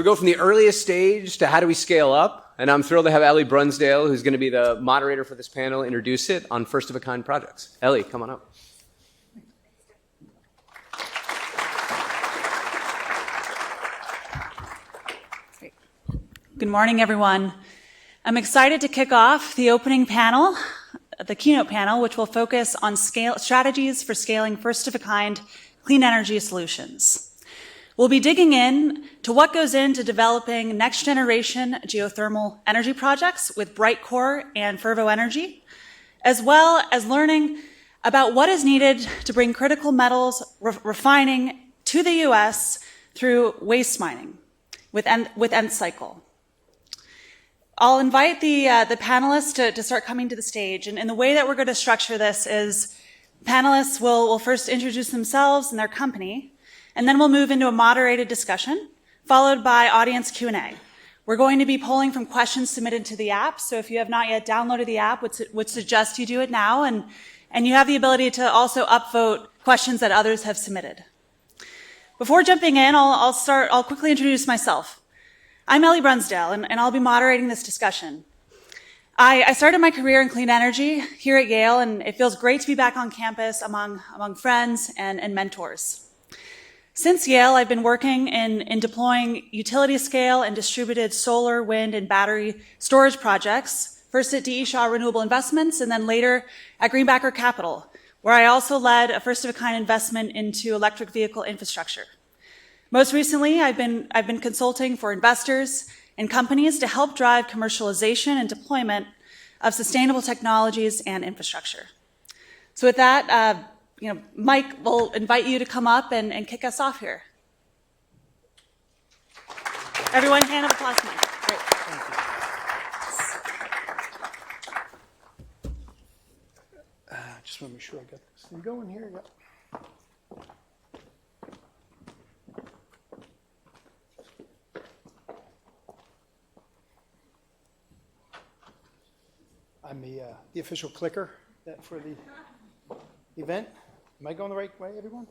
We go from the earliest stage to how do we scale up, and I'm thrilled to have Ellie Brunsdale, who's going to be the moderator for this panel, introduce it on first-of-a-kind projects. Ellie, come on up. Good morning, everyone. I'm excited to kick off the opening panel, the Keynote panel, which will focus on strategies for scaling first-of-a-kind clean energy solutions. We'll be digging in to what goes into developing next-generation geothermal energy projects with Brightcore and Fervo Energy, as well as learning about what is needed to bring critical metals refining to the U.S. through waste mining with Ncycle. I'll invite the panelists to start coming to the stage, and the way that we're going to structure this is panelists will first introduce themselves and their company, and then we'll move into a moderated discussion, followed by audience Q&A. We're going to be polling from questions submitted to the app, so if you have not yet downloaded the app, would suggest you do it now, and you have the ability to also upvote questions that others have submitted. Before jumping in, I'll quickly introduce myself. I'm Ellie Brunsdale, and I'll be moderating this discussion. I started my career in clean energy here at Yale, and it feels great to be back on campus among friends and mentors. Since Yale, I've been working in deploying utility-scale and distributed solar, wind, and battery storage projects, first at D.E. Shaw Renewable Investments, and then later at Greenbacker Capital, where I also led a first-of-a-kind investment into electric vehicle infrastructure. Most recently, I've been consulting for investors and companies to help drive commercialization and deployment of sustainable technologies and infrastructure. So with that, Mike will invite you to come up and kick us off here. Everyone, hand of applause, Mike. Great. Thank you. Just want to make sure I got this thing going here. Yep. I'm the official clicker for the event. Am I going the right way, everyone?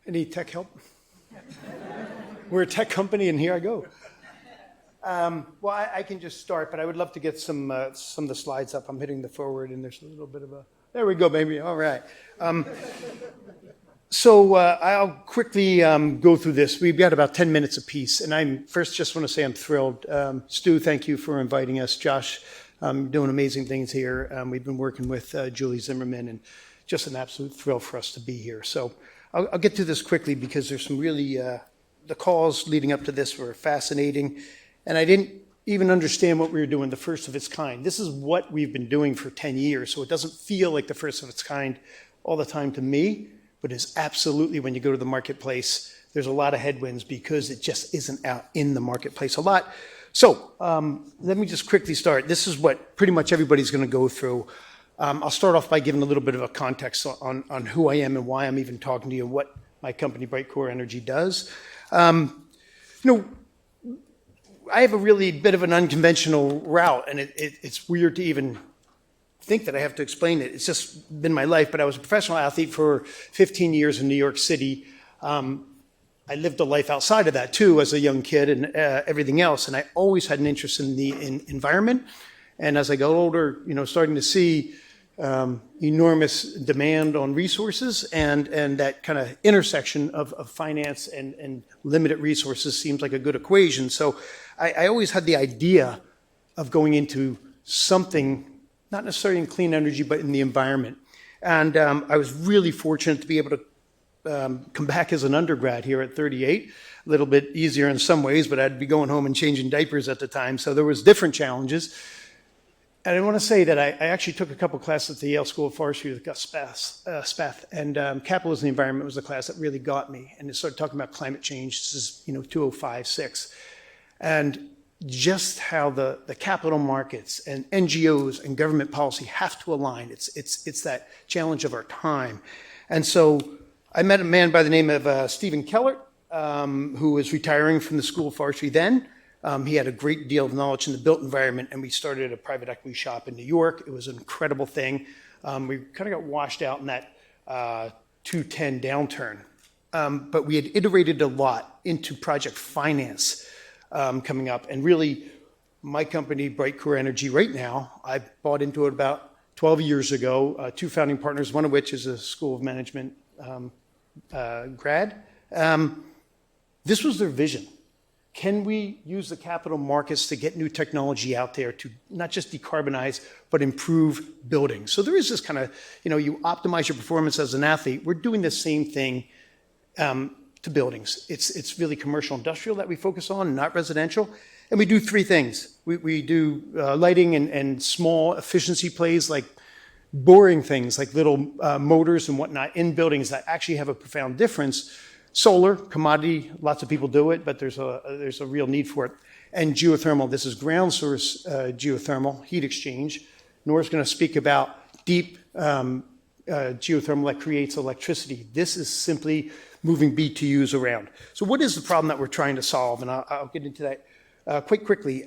Any tech help? We're a tech company, and here I go. Well, I can just start, but I would love to get some of the slides up. I'm hitting the forward, and there's a little bit of a... There we go, baby. All right. So I'll quickly go through this. We've got about 10 minutes apiece, and I first just want to say I'm thrilled. Stu, thank you for inviting us. Josh, doing amazing things here. We've been working with Julie Zimmerman, and just an absolute thrill for us to be here. So I'll get to this quickly because there's some really, the calls leading up to this were fascinating, and I didn't even understand what we were doing, the first of its kind. This is what we've been doing for 10 years, so it doesn't feel like the first of its kind all the time to me. But it's absolutely, when you go to the marketplace, there's a lot of headwinds because it just isn't out in the marketplace a lot. So let me just quickly start. This is what pretty much everybody's going to go through. I'll start off by giving a little bit of a context on who I am and why I'm even talking to you and what my company, Brightcore Energy, does. I have a really bit of an unconventional route, and it's weird to even think that I have to explain it. It's just been my life, but I was a professional athlete for 15 years in New York City. I lived a life outside of that too as a young kid and everything else, and I always had an interest in the environment. And as I got older, starting to see enormous demand on resources and that kind of intersection of finance and limited resources seems like a good equation. So I always had the idea of going into something not necessarily in clean energy, but in the environment. And I was really fortunate to be able to come back as an undergrad here at 38. A little bit easier in some ways, but I'd be going home and changing diapers at the time, so there was different challenges. And I want to say that I actually took a couple classes at the Yale School of Forestry with Gus Spath, and Capitalism and the Environment was the class that really got me. And it started talking about climate change. This is 2005, 6. And just how the capital markets and NGOs and government policy have to align. It's that challenge of our time. And so I met a man by the name of Stephen Kellert, who was retiring from the School of Forestry then. He had a great deal of knowledge in the built environment, and we started a private equity shop in New York. It was an incredible thing. We kind of got washed out in that 2010 downturn. But we had iterated a lot into project finance coming up. And really, my company, Bright Core Energy, right now, I bought into it about 12 years ago, two founding partners, one of which is a School of Management grad. This was their vision. Can we use the capital markets to get new technology out there to not just decarbonize, but improve buildings? So there is this kind of, you optimize your performance as an athlete. We're doing the same thing to buildings. It's really commercial industrial that we focus on, not residential. And we do three things. We do lighting and small efficiency plays, like boring things, like little motors and whatnot in buildings that actually have a profound difference. Solar, commodity, lots of people do it, but there's a real need for it. And geothermal, this is ground source geothermal, heat exchange. Nora's going to speak about deep geothermal that creates electricity. This is simply moving BTUs around. So what is the problem that we're trying to solve? And I'll get into that quite quickly.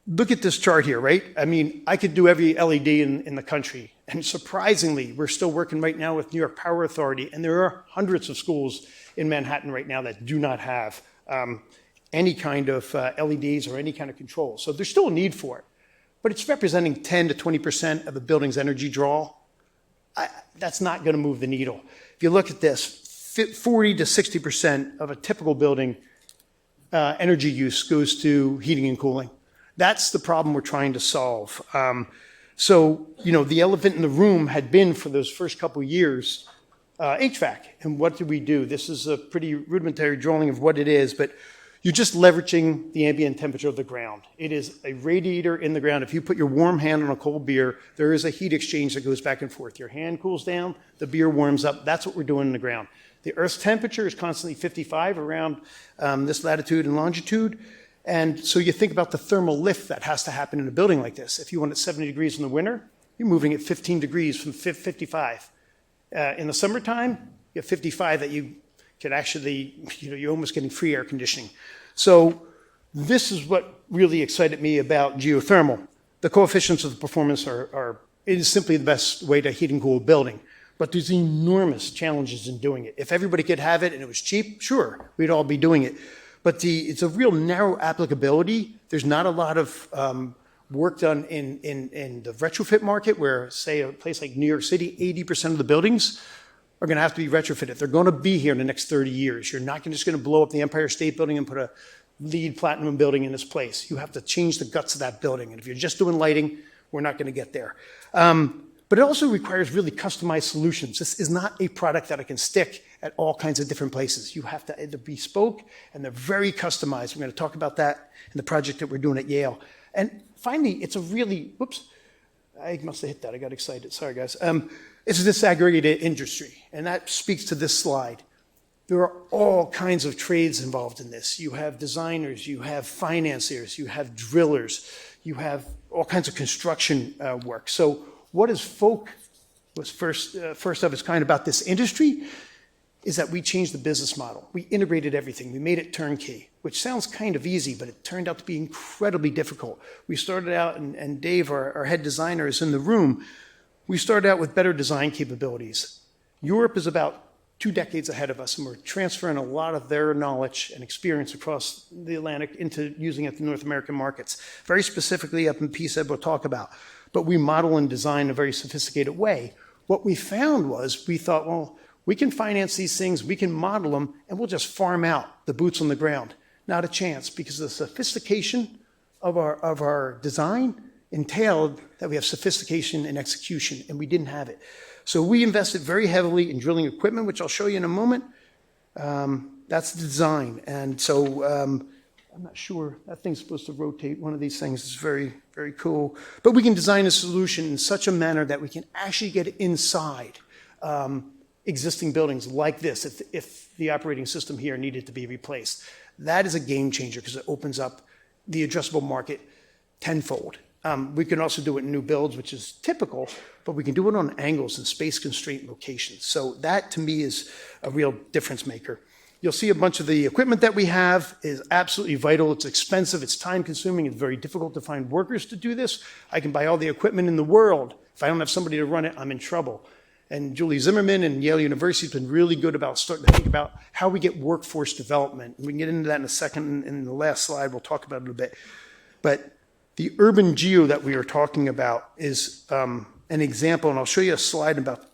Look at this chart here, right? I mean, I could do every LED in the country. And surprisingly, we're still working right now with New York Power Authority, and there are hundreds of schools in Manhattan right now that do not have any kind of LEDs or any kind of control. So there's still a need for it. But it's representing 10 to 20% of the building's energy draw. That's not going to move the needle. If you look at this, 40 to 60% of a typical building energy use goes to heating and cooling. That's the problem we're trying to solve. So, the elephant in the room had been, for those first couple of years, HVAC. And what did we do? This is a pretty rudimentary drawing of what it is, but you're just leveraging the ambient temperature of the ground. It is a radiator in the ground. If you put your warm hand on a cold beer, there is a heat exchange that goes back and forth. Your hand cools down, the beer warms up. That's what we're doing in the ground. The Earth's temperature is constantly 55 around this latitude and longitude. And so you think about the thermal lift that has to happen in a building like this. If you want it 70 degrees in the winter, you're moving at 15 degrees from 55. In the summertime, you have 55 that you can actually, you're almost getting free air conditioning. So this is what really excited me about geothermal. The coefficients of the performance it is simply the best way to heat and cool a building. But there's enormous challenges in doing it. If everybody could have it and it was cheap, sure, we'd all be doing it. But it's a real narrow applicability. There's not a lot of work done in the retrofit market where, say, a place like New York City, 80% of the buildings are going to have to be retrofitted. They're going to be here in the next 30 years. You're not just going to blow up the Empire State Building and put a LEED platinum building in its place. You have to change the guts of that building. And if you're just doing lighting, we're not going to get there. But it also requires really customized solutions. This is not a product that I can stick at all kinds of different places. You have to, they're bespoke and they're very customized. We're going to talk about that in the project that we're doing at Yale. And finally, it's a really, whoops, I must have hit that. I got excited. Sorry, guys. It's a disaggregated industry, and that speaks to this slide. There are all kinds of trades involved in this. You have designers, you have financiers, you have drillers, you have all kinds of construction work. So what is was first of its kind about this industry is that we changed the business model. We integrated everything. We made it turnkey, which sounds kind of easy, but it turned out to be incredibly difficult. We started out, and Dave, our head designer, is in the room. We started out with better design capabilities. Europe is about 2 decades ahead of us, and we're transferring a lot of their knowledge and experience across the Atlantic into using it in North American markets. Very specifically up in PSEB we'll talk about. But we model and design in a very sophisticated way. What we found was we thought, well, we can finance these things, we can model them, and we'll just farm out the boots on the ground. Not a chance, because the sophistication of our design entailed that we have sophistication in execution, and we didn't have it. So we invested very heavily in drilling equipment, which I'll show you in a moment. That's the design. And so I'm not sure, that thing's supposed to rotate. One of these things is very, very cool. But we can design a solution in such a manner that we can actually get inside existing buildings like this if the operating system here needed to be replaced. That is a game changer because it opens up the addressable market tenfold. We can also do it in new builds, which is typical, but we can do it on angles and space-constrained locations. So that, to me, is a real difference maker. You'll see a bunch of the equipment that we have is absolutely vital. It's expensive, it's time-consuming, it's very difficult to find workers to do this. I can buy all the equipment in the world. If I don't have somebody to run it, I'm in trouble. And Julie Zimmerman and Yale University has been really good about starting to think about how we get workforce development. We can get into that in a second. In the last slide, we'll talk about it a little bit. But the urban geo that we are talking about is an example, and I'll show you a slide in about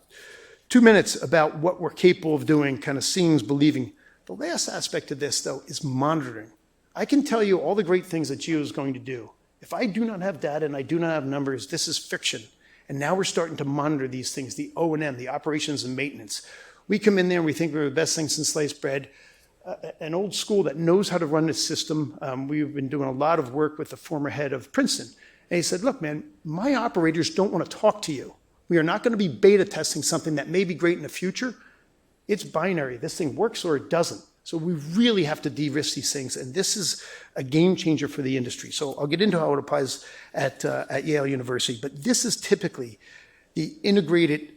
2 minutes about what we're capable of doing, kind of seeing is believing. The last aspect of this, though, is monitoring. I can tell you all the great things that geo is going to do. If I do not have data and I do not have numbers, this is fiction. And now we're starting to monitor these things, the O&M, the operations and maintenance. We come in there and we think we're the best thing since sliced bread. An old school that knows how to run this system. We've been doing a lot of work with the former head of Princeton. And he said, look, man, my operators don't want to talk to you. We are not going to be beta testing something that may be great in the future. It's binary. This thing works or it doesn't. So we really have to de-risk these things. And this is a game changer for the industry. So I'll get into how it applies at Yale University. But this is typically the integrated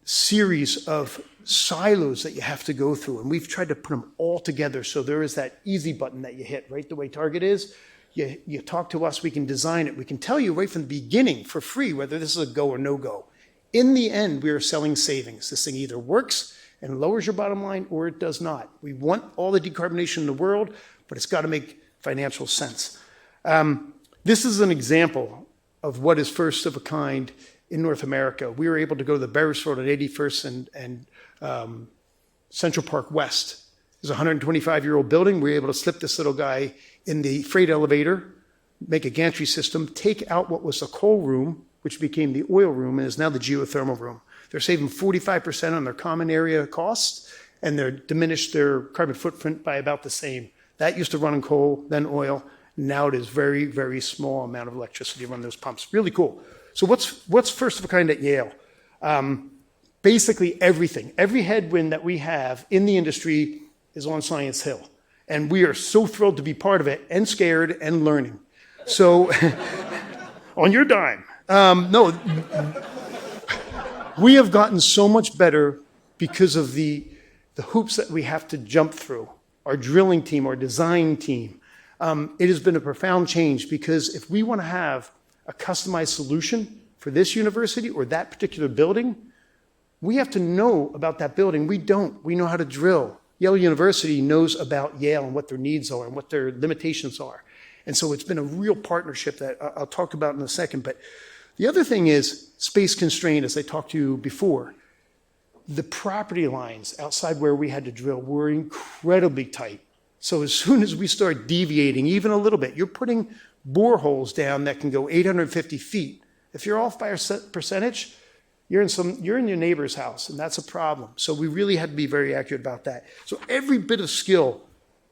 series of silos that you have to go through. And we've tried to put them all together so there is that easy button that you hit, right the way Target is. You talk to us, we can design it. We can tell you right from the beginning for free whether this is a go or no go. In the end, we are selling savings. This thing either works and lowers your bottom line or it does not. We want all the decarbonation in the world, but it's got to make financial sense. This is an example of what is first of a kind in North America. We were able to go to the Barris Road at 81st and Central Park West. It's a 125-year-old building. We were able to slip this little guy in the freight elevator, make a gantry system, take out what was the coal room, which became the oil room and is now the geothermal room. They're saving 45% on their common area costs, and they're diminished their carbon footprint by about the same. That used to run on coal, then oil. Now it is very, very small amount of electricity to run those pumps. Really cool. So what's first of a kind at Yale? Basically everything. Every headwind that we have in the industry is on Science Hill. And we are so thrilled to be part of it and scared and learning. So on your dime. No, we have gotten so much better because of the hoops that we have to jump through. Our drilling team, our design team. It has been a profound change because if we want to have a customized solution for this university or that particular building, we have to know about that building. We don't. We know how to drill. Yale University knows about Yale and what their needs are and what their limitations are. And so it's been a real partnership that I'll talk about in a second. But the other thing is space constraint, as I talked to you before. The property lines outside where we had to drill were incredibly tight. So as soon as we start deviating even a little bit, you're putting boreholes down that can go 850 feet. If you're off by a percentage, you're in your neighbor's house, and that's a problem. So we really had to be very accurate about that. So every bit of skill,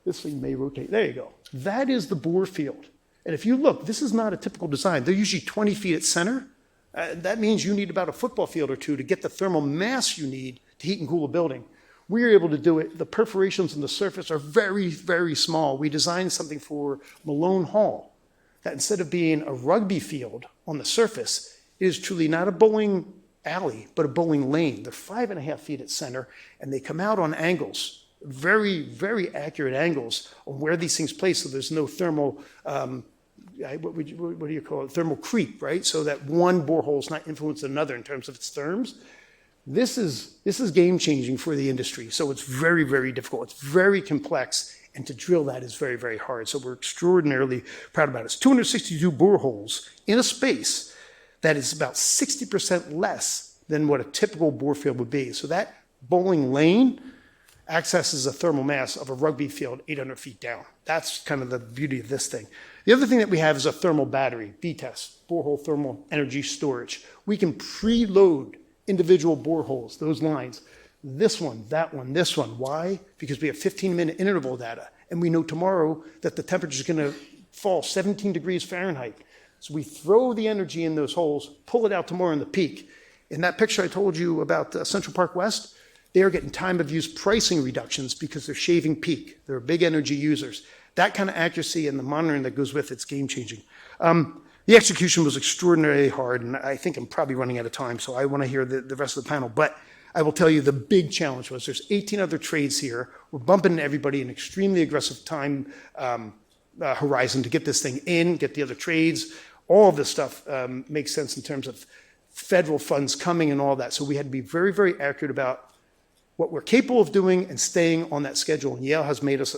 this thing may rotate. There you go. That is the bore field. And if you look, this is not a typical design. They're usually 20 feet at center. That means you need about a football field or two to get the thermal mass you need to heat and cool a building. We are able to do it. The perforations in the surface are very, very small. We designed something for Malone Hall that instead of being a rugby field on the surface, it is truly not a bowling alley, but a bowling lane. They're 5.5 feet at center, and they come out on angles, very, very accurate angles on where these things place, so there's no thermal, what do you call it, thermal creep, right? So that one borehole is not influencing another in terms of its therms. This is game-changing for the industry, so it's very, very difficult. It's very complex, and to drill that is very, very hard. So we're extraordinarily proud about it. It's 262 boreholes in a space that is about 60% less than what a typical bore field would be. So that bowling lane accesses a thermal mass of a rugby field 800 feet down. That's kind of the beauty of this thing. The other thing that we have is a thermal battery, BTES, borehole thermal energy storage. We can preload individual boreholes, those lines. This one, that one, this one. Why? Because we have 15-minute interval data, and we know tomorrow that the temperature is going to fall 17 degrees Fahrenheit. So we throw the energy in those holes, pull it out tomorrow in the peak. In that picture I told you about Central Park West, they are getting time of use pricing reductions because they're shaving peak. They're big energy users. That kind of accuracy and the monitoring that goes with it's game-changing. The execution was extraordinarily hard, and I think I'm probably running out of time, so I want to hear the rest of the panel. But I will tell you the big challenge was there's 18 other trades here. We're bumping everybody in extremely aggressive time horizon to get this thing in, get the other trades. All of this stuff makes sense in terms of federal funds coming and all that. So we had to be very, very accurate about what we're capable of doing and staying on that schedule. And Yale has made us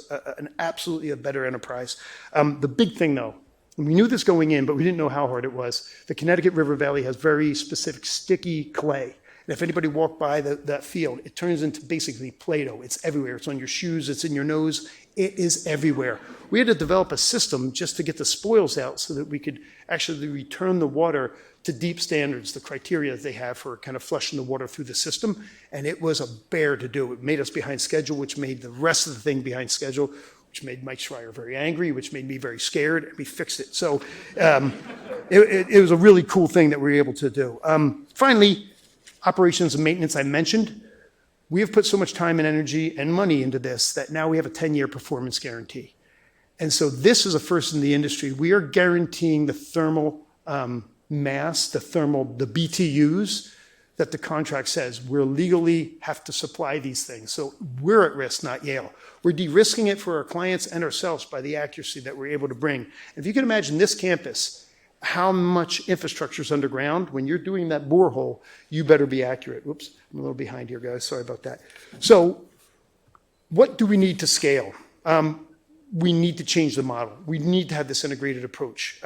absolutely a better enterprise. The big thing, though, we knew this going in, but we didn't know how hard it was. The Connecticut River Valley has very specific sticky clay. And if anybody walked by that field, it turns into basically Play-Doh. It's everywhere. It's on your shoes. It's in your nose. It is everywhere. We had to develop a system just to get the spoils out so that we could actually return the water to deep standards, the criteria that they have for kind of flushing the water through the system. And it was a bear to do. It made us behind schedule, which made the rest of the thing behind schedule, which made Mike Schreier very angry, which made me very scared, and we fixed it. So it was a really cool thing that we were able to do. Finally, operations and maintenance I mentioned. We have put so much time and energy and money into this that now we have a 10-year performance guarantee. And so this is a first in the industry. We are guaranteeing the thermal mass, the BTUs that the contract says. We're legally have to supply these things. So we're at risk, not Yale. We're de-risking it for our clients and ourselves by the accuracy that we're able to bring. And if you can imagine this campus, how much infrastructure is underground, when you're doing that borehole, you better be accurate. Whoops, I'm a little behind here, guys. Sorry about that. So what do we need to scale? We need to change the model. We need to have this integrated approach.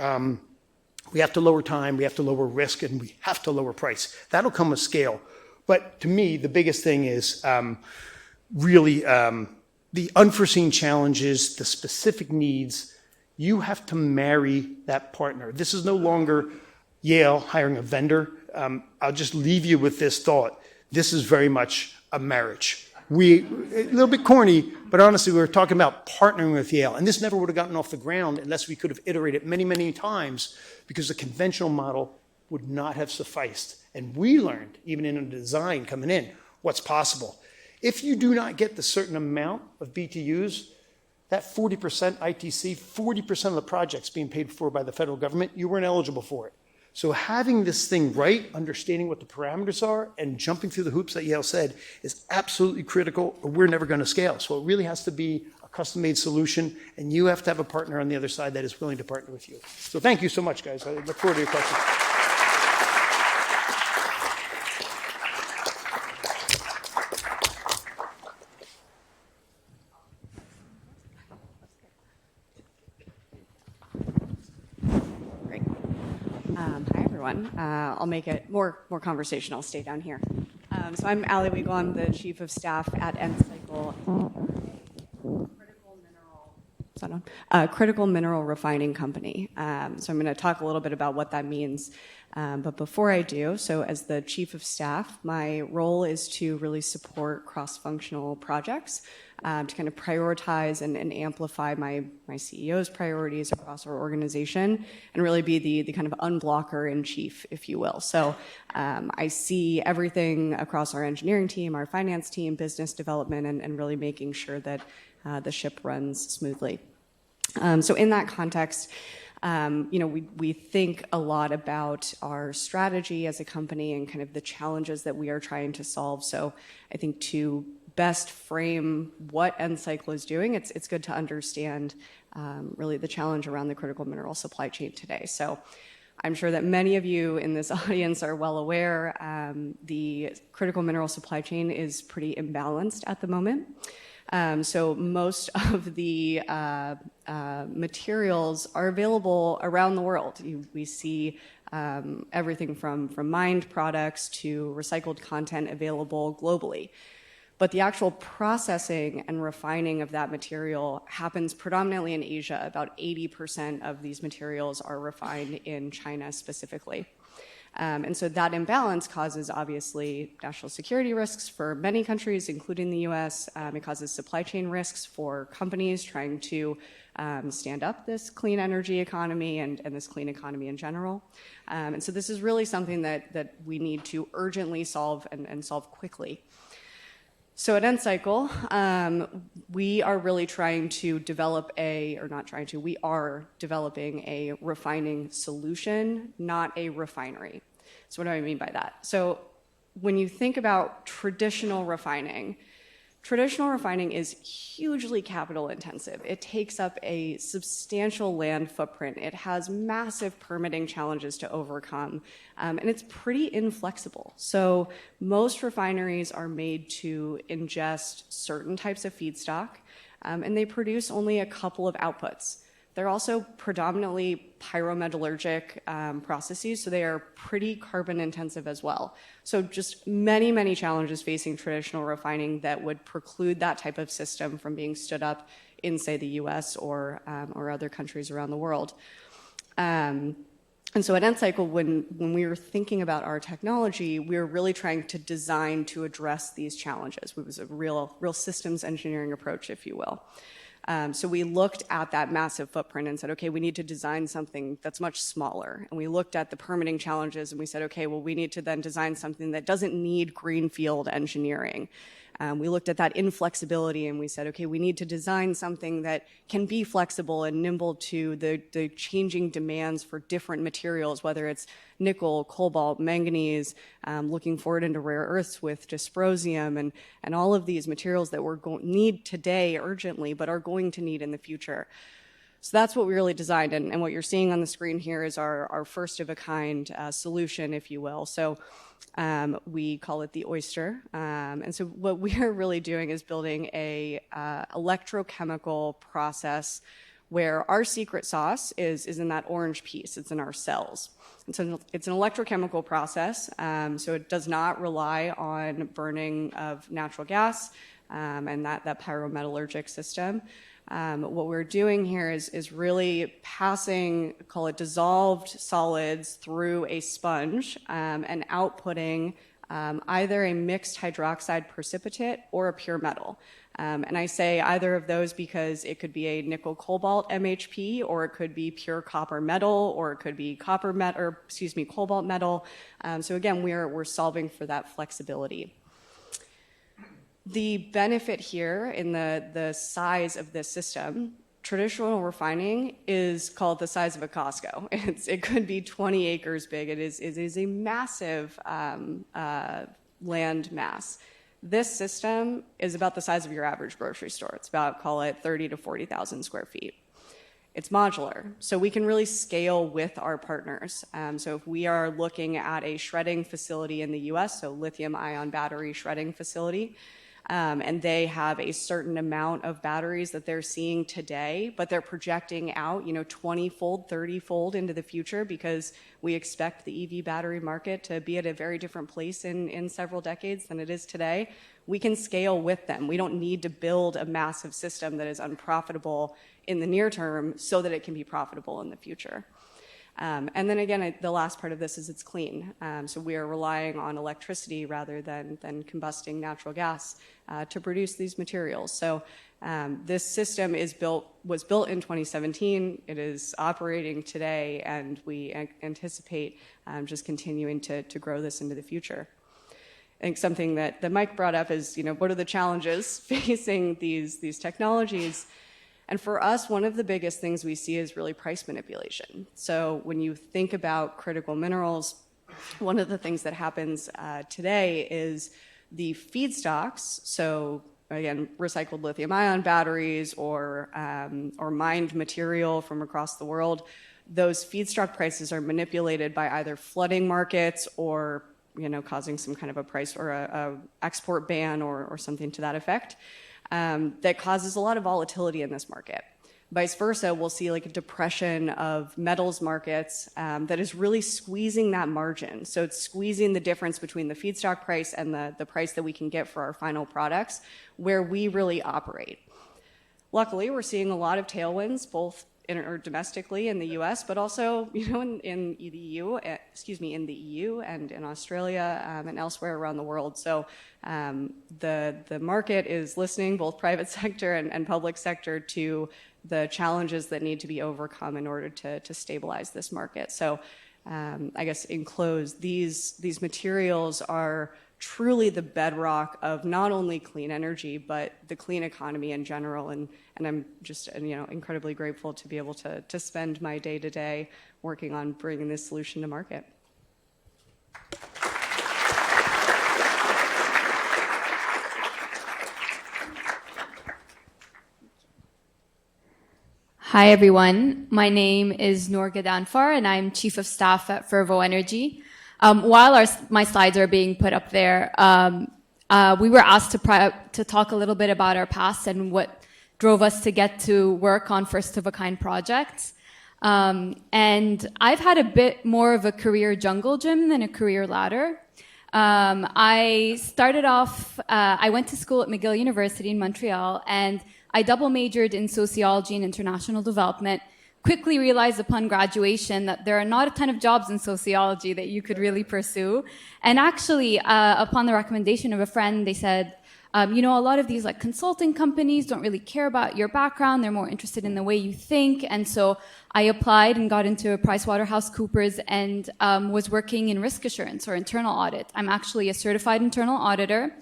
We have to lower time, we have to lower risk, and we have to lower price. That'll come with scale. But to me, the biggest thing is really the unforeseen challenges, the specific needs. You have to marry that partner. This is no longer Yale hiring a vendor. I'll just leave you with this thought. This is very much a marriage. A little bit corny, but honestly, we were talking about partnering with Yale. And this never would have gotten off the ground unless we could have iterated many, many times because the conventional model would not have sufficed. And we learned, even in a design coming in, what's possible. If you do not get the certain amount of BTUs, that 40% ITC, 40% of the projects being paid for by the federal government, you weren't eligible for it. So having this thing right, understanding what the parameters are, and jumping through the hoops that Yale said is absolutely critical, or we're never going to scale. So it really has to be a custom-made solution, and you have to have a partner on the other side that is willing to partner with you. So thank you so much, guys. I look forward to your questions. Hi, everyone. I'll make it more conversational. I'll stay down here. So I'm Allie Weigel. I'm the Chief of Staff at Ncycle, critical mineral refining company. So I'm going to talk a little bit about what that means. But before I do, so as the Chief of Staff, my role is to really support cross-functional projects, to kind of prioritize and amplify my CEO's priorities across our organization and really be the kind of unblocker in chief, if you will. So I see everything across our engineering team, our finance team, business development, and really making sure that the ship runs smoothly. So in that context, we think a lot about our strategy as a company and kind of the challenges that we are trying to solve. So I think to best frame what Ncycle is doing, it's good to understand really the challenge around the critical mineral supply chain today. So I'm sure that many of you in this audience are well aware the critical mineral supply chain is pretty imbalanced at the moment. So most of the materials are available around the world. We see everything from mined products to recycled content available globally. But the actual processing and refining of that material happens predominantly in Asia. About 80% of these materials are refined in China specifically. And so that imbalance causes, obviously, national security risks for many countries, including the US. It causes supply chain risks for companies trying to stand up this clean energy economy and this clean economy in general. And so this is really something that we need to urgently solve and solve quickly. So at Ncycle, we are really trying to develop we are developing a refining solution, not a refinery. So what do I mean by that? So when you think about traditional refining, Traditional refining is hugely capital intensive. It takes up a substantial land footprint. It has massive permitting challenges to overcome, and it's pretty inflexible. So most refineries are made to ingest certain types of feedstock, and they produce only a couple of outputs. They're also predominantly pyrometallurgic processes, so they are pretty carbon intensive as well. So just many, many challenges facing traditional refining that would preclude that type of system from being stood up in, say, the US or other countries around the world. And so at Ncycle, when we were thinking about our technology, we were really trying to design to address these challenges. It was a real systems engineering approach, if you will. So we looked at that massive footprint and said, okay, we need to design something that's much smaller. And we looked at the permitting challenges and we said, okay, well, we need to then design something that doesn't need greenfield engineering. We looked at that inflexibility and we said, okay, we need to design something that can be flexible and nimble to the changing demands for different materials, whether it's nickel, cobalt, manganese, looking forward into rare earths with dysprosium and all of these materials that we're need today urgently, but are going to need in the future. So that's what we really designed. And what you're seeing on the screen here is our first of a kind solution, if you will. So we call it the Oyster. And so what we are really doing is building a electrochemical process where our secret sauce is in that orange piece. It's in our cells. And so it's an electrochemical process. So it does not rely on burning of natural gas and that pyrometallurgic system. What we're doing here is really passing, call it dissolved solids through a sponge and outputting either a mixed hydroxide precipitate or a pure metal. And I say either of those because it could be a nickel cobalt MHP, or it could be pure copper metal, or it could be cobalt metal. So again, we're solving for that flexibility. The benefit here in the size of this system, traditional refining is called the size of a Costco. It could be 20 acres big. It is a massive land mass. This system is about the size of your average grocery store. It's about, call it 30 to 40,000 square feet. It's modular, so we can really scale with our partners. So if we are looking at a shredding facility in the US, so lithium-ion battery shredding facility, and they have a certain amount of batteries that they're seeing today, but they're projecting out, 20-fold, 30-fold into the future because we expect the EV battery market to be at a very different place in several decades than it is today. We can scale with them. We don't need to build a massive system that is unprofitable in the near term so that it can be profitable in the future. And then again, the last part of this is it's clean. So we are relying on electricity rather than combusting natural gas to produce these materials. So this system was built in 2017. It is operating today, and we anticipate just continuing to grow this into the future. I think something that Mike brought up is, what are the challenges facing these technologies? And for us, one of the biggest things we see is really price manipulation. So when you think about critical minerals, one of the things that happens today is the feedstocks, so again, recycled lithium-ion batteries or mined material from across the world, those feedstock prices are manipulated by either flooding markets or causing some kind of a price or a export ban or something to that effect. That causes a lot of volatility in this market. Vice versa, we'll see like a depression of metals markets that is really squeezing that margin. So it's squeezing the difference between the feedstock price and the price that we can get for our final products, where we really operate. Luckily, we're seeing a lot of tailwinds, both domestically in the U.S., but also in the EU and in Australia and elsewhere around the world. So the market is listening, both private sector and public sector, to the challenges that need to be overcome in order to stabilize this market. So I guess in close, these materials are truly the bedrock of not only clean energy, but the clean economy in general. And I'm just incredibly grateful to be able to spend my day-to-day working on bringing this solution to market. Hi, everyone. My name is Noor Gadanfar, and I'm Chief of Staff at Fervo Energy. While my slides are being put up there, we were asked to talk a little bit about our past and what drove us to get to work on first-of-a-kind projects. And I've had a bit more of a career jungle gym than a career ladder. I started off, I went to school at McGill University in Montreal, and I double majored in sociology and international development. Quickly realized upon graduation that there are not a ton of jobs in sociology that you could really pursue. And actually, upon the recommendation of a friend, they said, you know, a lot of these like consulting companies don't really care about your background. They're more interested in the way you think. And so I applied and got into PricewaterhouseCoopers and was working in risk assurance or internal audit. I'm actually a certified internal auditor.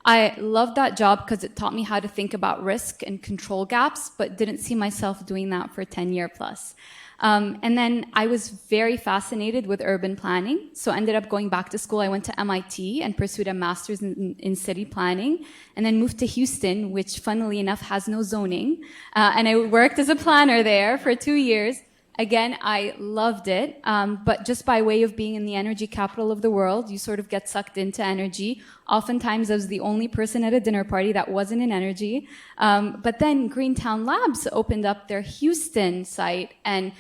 I loved that job because it taught me how to think about risk and control gaps, but didn't see myself doing that for 10 years plus. And then I was very fascinated with urban planning, so I ended up going back to school. I went to MIT and pursued a master's in city planning, and then moved to Houston, which funnily enough has no zoning. And I worked as a planner there for 2 years. Again, I loved it, but just by way of being in the energy capital of the world, you sort of get sucked into energy. Oftentimes, I was the only person at a dinner party that wasn't in energy. But then Greentown Labs opened up their Houston site, and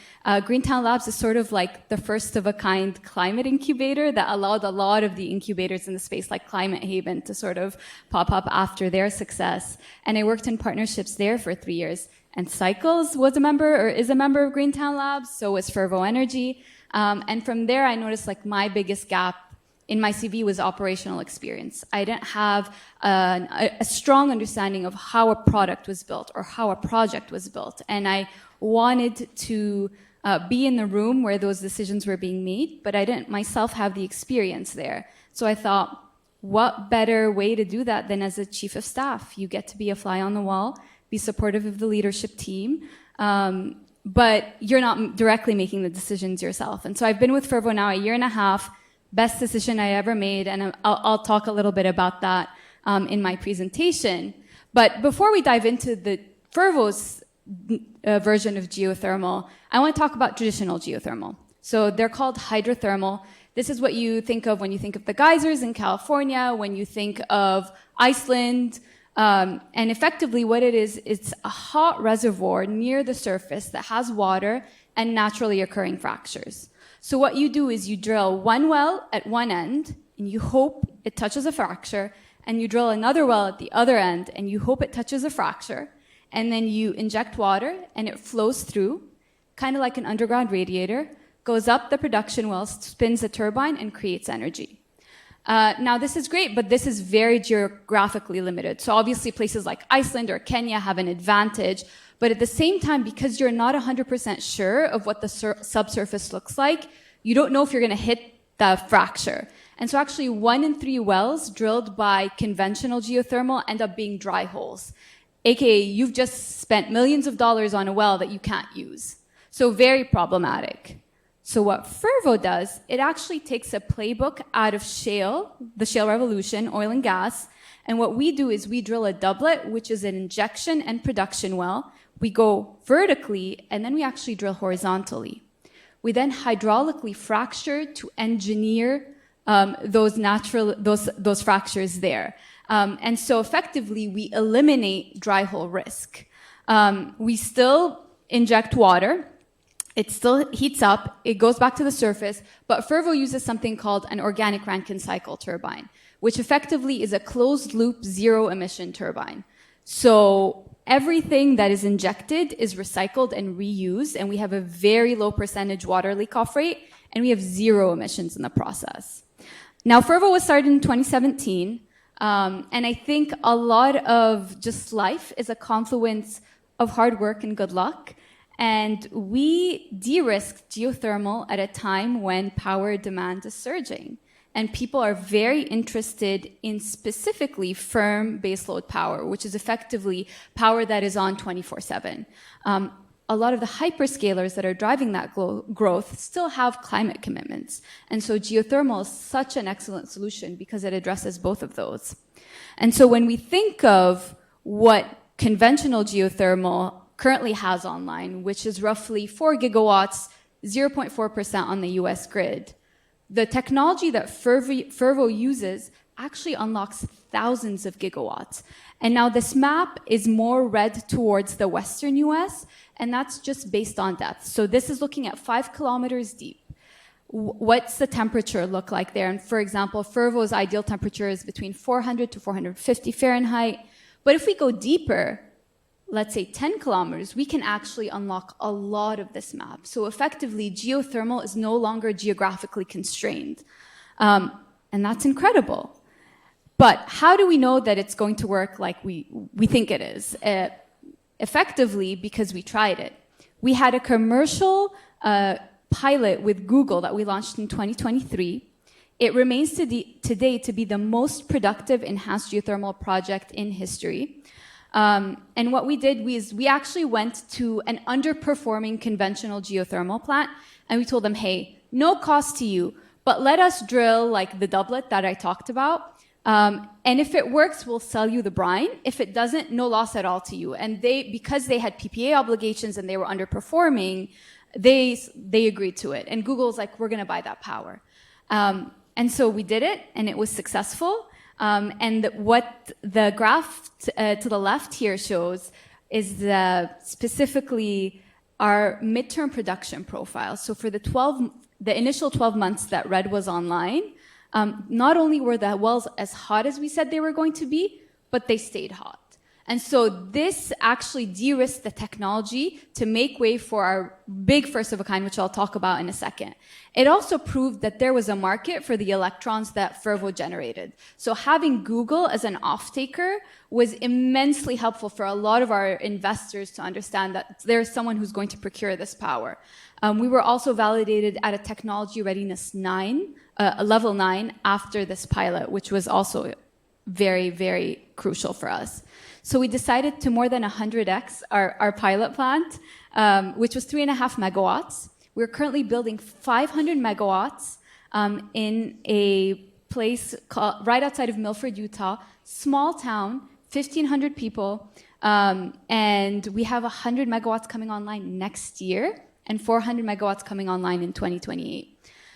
Greentown Labs is sort of like the first-of-a-kind climate incubator that allowed a lot of the incubators in the space, like Climate Haven, to sort of pop up after their success. And I worked in partnerships there for 3 years. And Cycles was a member or is a member of Greentown Labs, so was Fervo Energy. And from there, I noticed like my biggest gap in my CV was operational experience. I didn't have a strong understanding of how a product was built or how a project was built. And I wanted to be in the room where those decisions were being made, but I didn't myself have the experience there. So I thought, what better way to do that than as a chief of staff? You get to be a fly on the wall, be supportive of the leadership team, but you're not directly making the decisions yourself. And so I've been with Fervo now a year and a half, best decision I ever made, and I'll talk a little bit about that in my presentation. But before we dive into the Fervo's version of geothermal, I want to talk about traditional geothermal. So they're called hydrothermal. This is what you think of when you think of the geysers in California, when you think of Iceland. And effectively what it is, it's a hot reservoir near the surface that has water and naturally occurring fractures. So what you do is you drill one well at one end and you hope it touches a fracture, and you drill another well at the other end and you hope it touches a fracture, and then you inject water and it flows through, kind of like an underground radiator, goes up the production well, spins a turbine and creates energy. Now, this is great, but this is very geographically limited. So obviously places like Iceland or Kenya have an advantage, but at the same time, because you're not 100% sure of what the subsurface looks like, you don't know if you're going to hit the fracture. And so actually 1 in 3 wells drilled by conventional geothermal end up being dry holes, aka you've just spent millions of dollars on a well that you can't use. So very problematic. So what Fervo does, it actually takes a playbook out of shale, the shale revolution, oil and gas, and what we do is we drill a doublet, which is an injection and production well. We go vertically, and then we actually drill horizontally. We then hydraulically fracture to engineer those fractures there. And so effectively, we eliminate dry hole risk. We still inject water. It still heats up, it goes back to the surface, but Fervo uses something called an organic Rankine cycle turbine, which effectively is a closed-loop, zero-emission turbine. So everything that is injected is recycled and reused, and we have a very low percentage water leak-off rate, and we have 0 emissions in the process. Now, Fervo was started in 2017, and I think a lot of just life is a confluence of hard work and good luck. And we de-risked geothermal at a time when power demand is surging. And people are very interested in specifically firm baseload power, which is effectively power that is on 24/7. A lot of the hyperscalers that are driving that growth still have climate commitments. And so geothermal is such an excellent solution because it addresses both of those. And so when we think of what conventional geothermal currently has online, which is roughly 4 gigawatts, 0.4% on the US grid. The technology that Fervo uses actually unlocks thousands of gigawatts. And now this map is more red towards the western US, and that's just based on depth. So this is looking at 5 kilometers deep. What's the temperature look like there? And for example, Fervo's ideal temperature is between 400 to 450 Fahrenheit. But if we go deeper, let's say 10 kilometers, we can actually unlock a lot of this map. So effectively, geothermal is no longer geographically constrained. And that's incredible. But how do we know that it's going to work like we think it is? Effectively, because we tried it. We had a commercial pilot with Google that we launched in 2023. It remains today to be the most productive enhanced geothermal project in history. And what we did was we actually went to an underperforming conventional geothermal plant, and we told them, hey, no cost to you, but let us drill like the doublet that I talked about. And if it works, we'll sell you the brine. If it doesn't, no loss at all to you. And because they had PPA obligations and they were underperforming, they agreed to it. And Google's like, we're going to buy that power. And so we did it, and it was successful. And what the graph to the left here shows is specifically our midterm production profile. So for the initial 12 months that RED was online, not only were the wells as hot as we said they were going to be, but they stayed hot. And so this actually de-risked the technology to make way for our big first of a kind, which I'll talk about in a second. It also proved that there was a market for the electrons that Fervo generated. So having Google as an off-taker was immensely helpful for a lot of our investors to understand that there's someone who's going to procure this power. We were also validated at a technology readiness level 9 after this pilot, which was also very, very crucial for us. So we decided to more than 100x our pilot plant, which was 3.5 megawatts. We're currently building 500 megawatts in a place right outside of Milford, Utah, small town, 1,500 people, and we have 100 megawatts coming online next year and 400 megawatts coming online in 2028.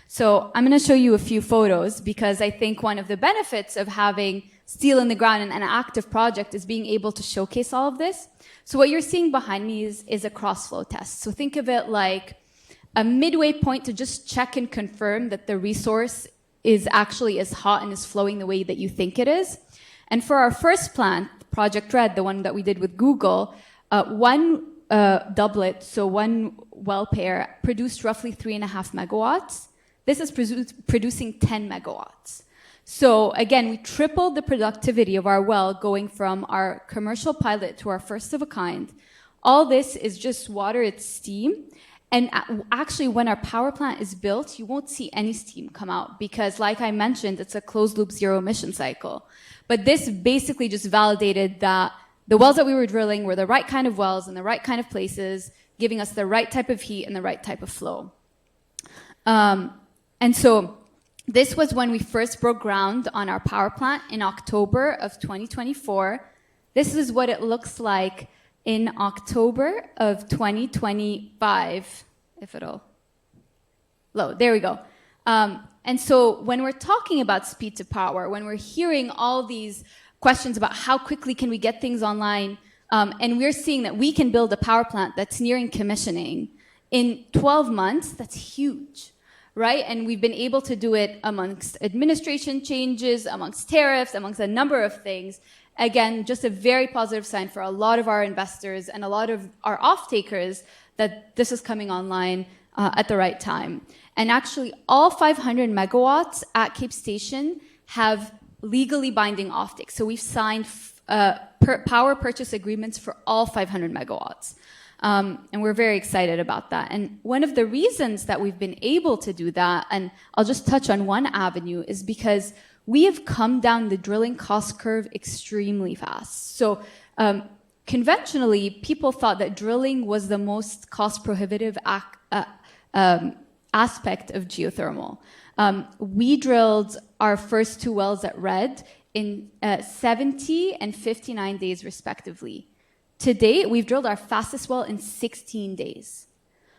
So I'm going to show you a few photos because I think one of the benefits of having steel in the ground and an active project is being able to showcase all of this. So what you're seeing behind me is a cross-flow test. So think of it like a midway point to just check and confirm that the resource is actually as hot and is flowing the way that you think it is. And for our first plant, Project Red, the one that we did with Google, one doublet, so one well pair, produced roughly 3.5 megawatts. This is producing 10 megawatts. So again, we tripled the productivity of our well going from our commercial pilot to our first of a kind. All this is just water, it's steam. And actually, when our power plant is built, you won't see any steam come out because, like I mentioned, it's a closed-loop zero-emission cycle. But this basically just validated that the wells that we were drilling were the right kind of wells in the right kind of places, giving us the right type of heat and the right type of flow. And so this was when we first broke ground on our power plant in October of 2024. This is what it looks like in October of 2025, if it'll load. There we go. And so when we're talking about speed to power, when we're hearing all these questions about how quickly can we get things online, and we're seeing that we can build a power plant that's nearing commissioning in 12 months, that's huge. Right? And we've been able to do it amongst administration changes, amongst tariffs, amongst a number of things. Again, just a very positive sign for a lot of our investors and a lot of our off-takers that this is coming online at the right time. And actually, all 500 megawatts at Cape Station have legally binding off-takes. So we've signed power purchase agreements for all 500 megawatts. And we're very excited about that. And one of the reasons that we've been able to do that, and I'll just touch on one avenue, is because we have come down the drilling cost curve extremely fast. So conventionally, people thought that drilling was the most cost-prohibitive aspect of geothermal. We drilled our first 2 wells at RED in 70 and 59 days, respectively. To date, we've drilled our fastest well in 16 days.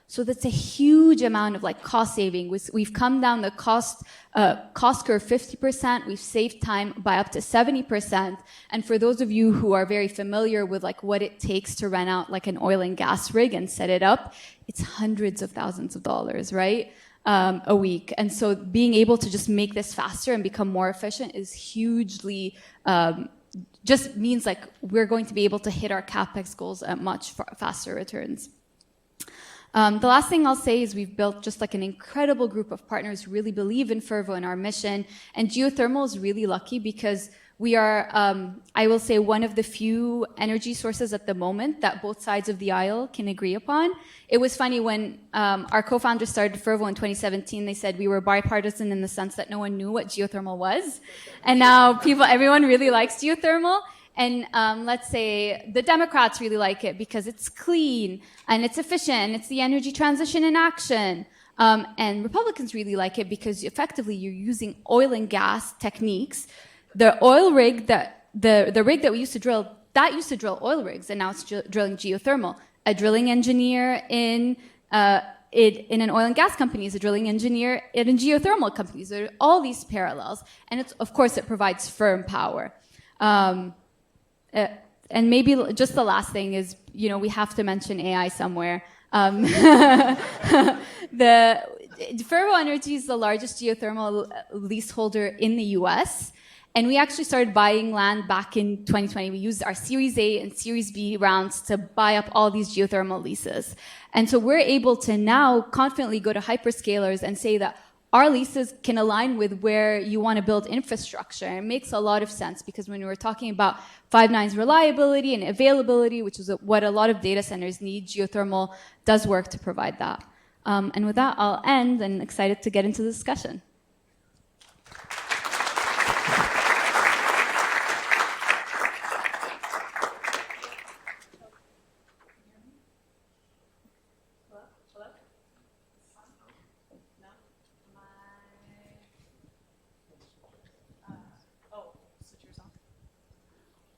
So that's a huge amount of like cost saving. We've come down the cost curve 50%. We've saved time by up to 70%. And for those of you who are very familiar with like what it takes to rent out like an oil and gas rig and set it up, it's hundreds of thousands of dollars, right? A week. And so being able to just make this faster and become more efficient is hugely, just means like we're going to be able to hit our CapEx goals at much faster returns. The last thing I'll say is we've built just like an incredible group of partners who really believe in Fervo and our mission. And geothermal is really lucky because we are, I will say, one of the few energy sources at the moment that both sides of the aisle can agree upon. It was funny when our co-founders started Fervo in 2017, they said we were bipartisan in the sense that no one knew what geothermal was. And now everyone really likes geothermal. And let's say the Democrats really like it because it's clean and it's efficient and it's the energy transition in action. And Republicans really like it because effectively you're using oil and gas techniques. The oil rig the rig that we used to drill, that used to drill oil rigs, and now it's drilling geothermal. A drilling engineer in an oil and gas company is a drilling engineer in a geothermal company. So there are all these parallels, and of course it provides firm power. And maybe just the last thing is, we have to mention AI somewhere. Fervo Energy is the largest geothermal leaseholder in the US. And we actually started buying land back in 2020. We used our Series A and Series B rounds to buy up all these geothermal leases. And so we're able to now confidently go to hyperscalers and say that our leases can align with where you want to build infrastructure. And it makes a lot of sense because when we were talking about 5.9's reliability and availability, which is what a lot of data centers need, geothermal does work to provide that. And with that, I'll end and excited to get into the discussion.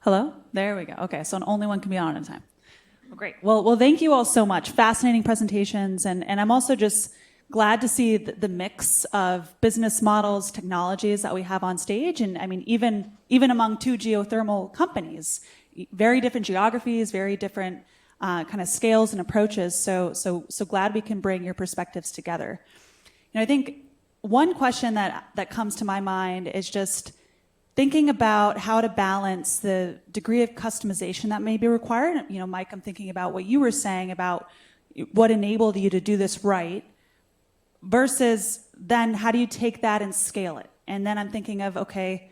Hello? There we go. Okay, so only one can be on at a time. Well, great. Well, thank you all so much. Fascinating presentations, and I'm also just glad to see the mix of business models, technologies that we have on stage, and I mean, even among two geothermal companies, very different geographies, very different kind of scales and approaches. So glad we can bring your perspectives together. And I think one question that comes to my mind is just thinking about how to balance the degree of customization that may be required. Mike, I'm thinking about what you were saying about what enabled you to do this right versus then how do you take that and scale it? And then I'm thinking of, okay,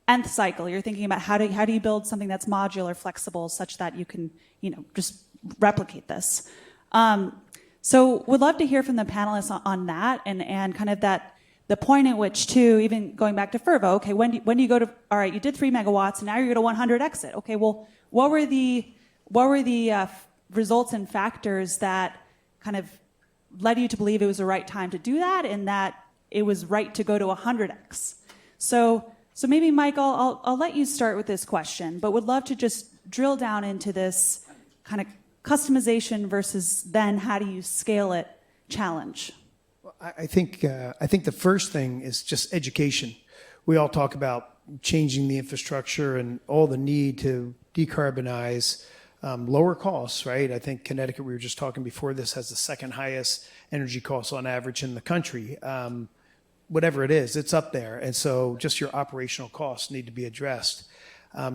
nth cycle. You're thinking about how do you build something that's modular, flexible, such that you can, just replicate this. So would love to hear from the panelists on that and kind of the point at which, too, even going back to Fervo, okay, when do you go to, all right, you did 3 megawatts, and now you're going to 100x it. Okay, well, what were the results and factors that kind of led you to believe it was the right time to do that, and that it was right to go to 100x? So maybe, Mike, I'll let you start with this question, but would love to just drill down into this kind of customization versus then how do you scale it challenge. I think the first thing is just education. We all talk about changing the infrastructure and all the need to decarbonize, lower costs, right? I think Connecticut, we were just talking before this, has the second highest energy costs on average in the country. Whatever it is, it's up there. And so just your operational costs need to be addressed.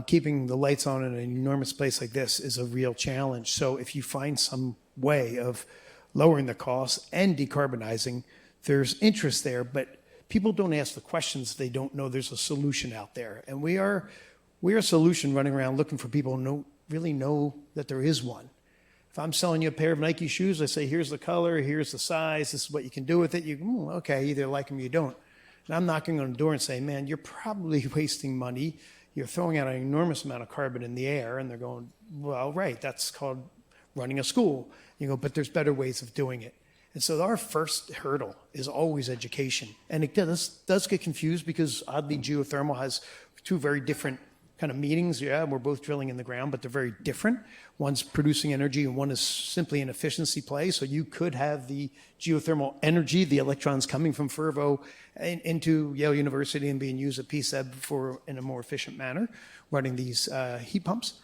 Keeping the lights on in an enormous place like this is a real challenge. So if you find some way of lowering the costs and decarbonizing, there's interest there, but people don't ask the questions. They don't know there's a solution out there. And we are a solution running around looking for people who don't really know that there is one. If I'm selling you a pair of Nike shoes, I say, here's the color, here's the size, this is what you can do with it. You okay, either like them or you don't. And I'm knocking on the door and saying, man, you're probably wasting money. You're throwing out an enormous amount of carbon in the air. And they're going, well, right, that's called running a school. You go, but there's better ways of doing it. And so our first hurdle is always education. And it does get confused because oddly geothermal has two very different kind of meetings. Yeah, we're both drilling in the ground, but they're very different. One's producing energy and one is simply an efficiency play. So you could have the geothermal energy, the electrons coming from Fervo into Yale University and being used at PSEB in a more efficient manner, running these heat pumps.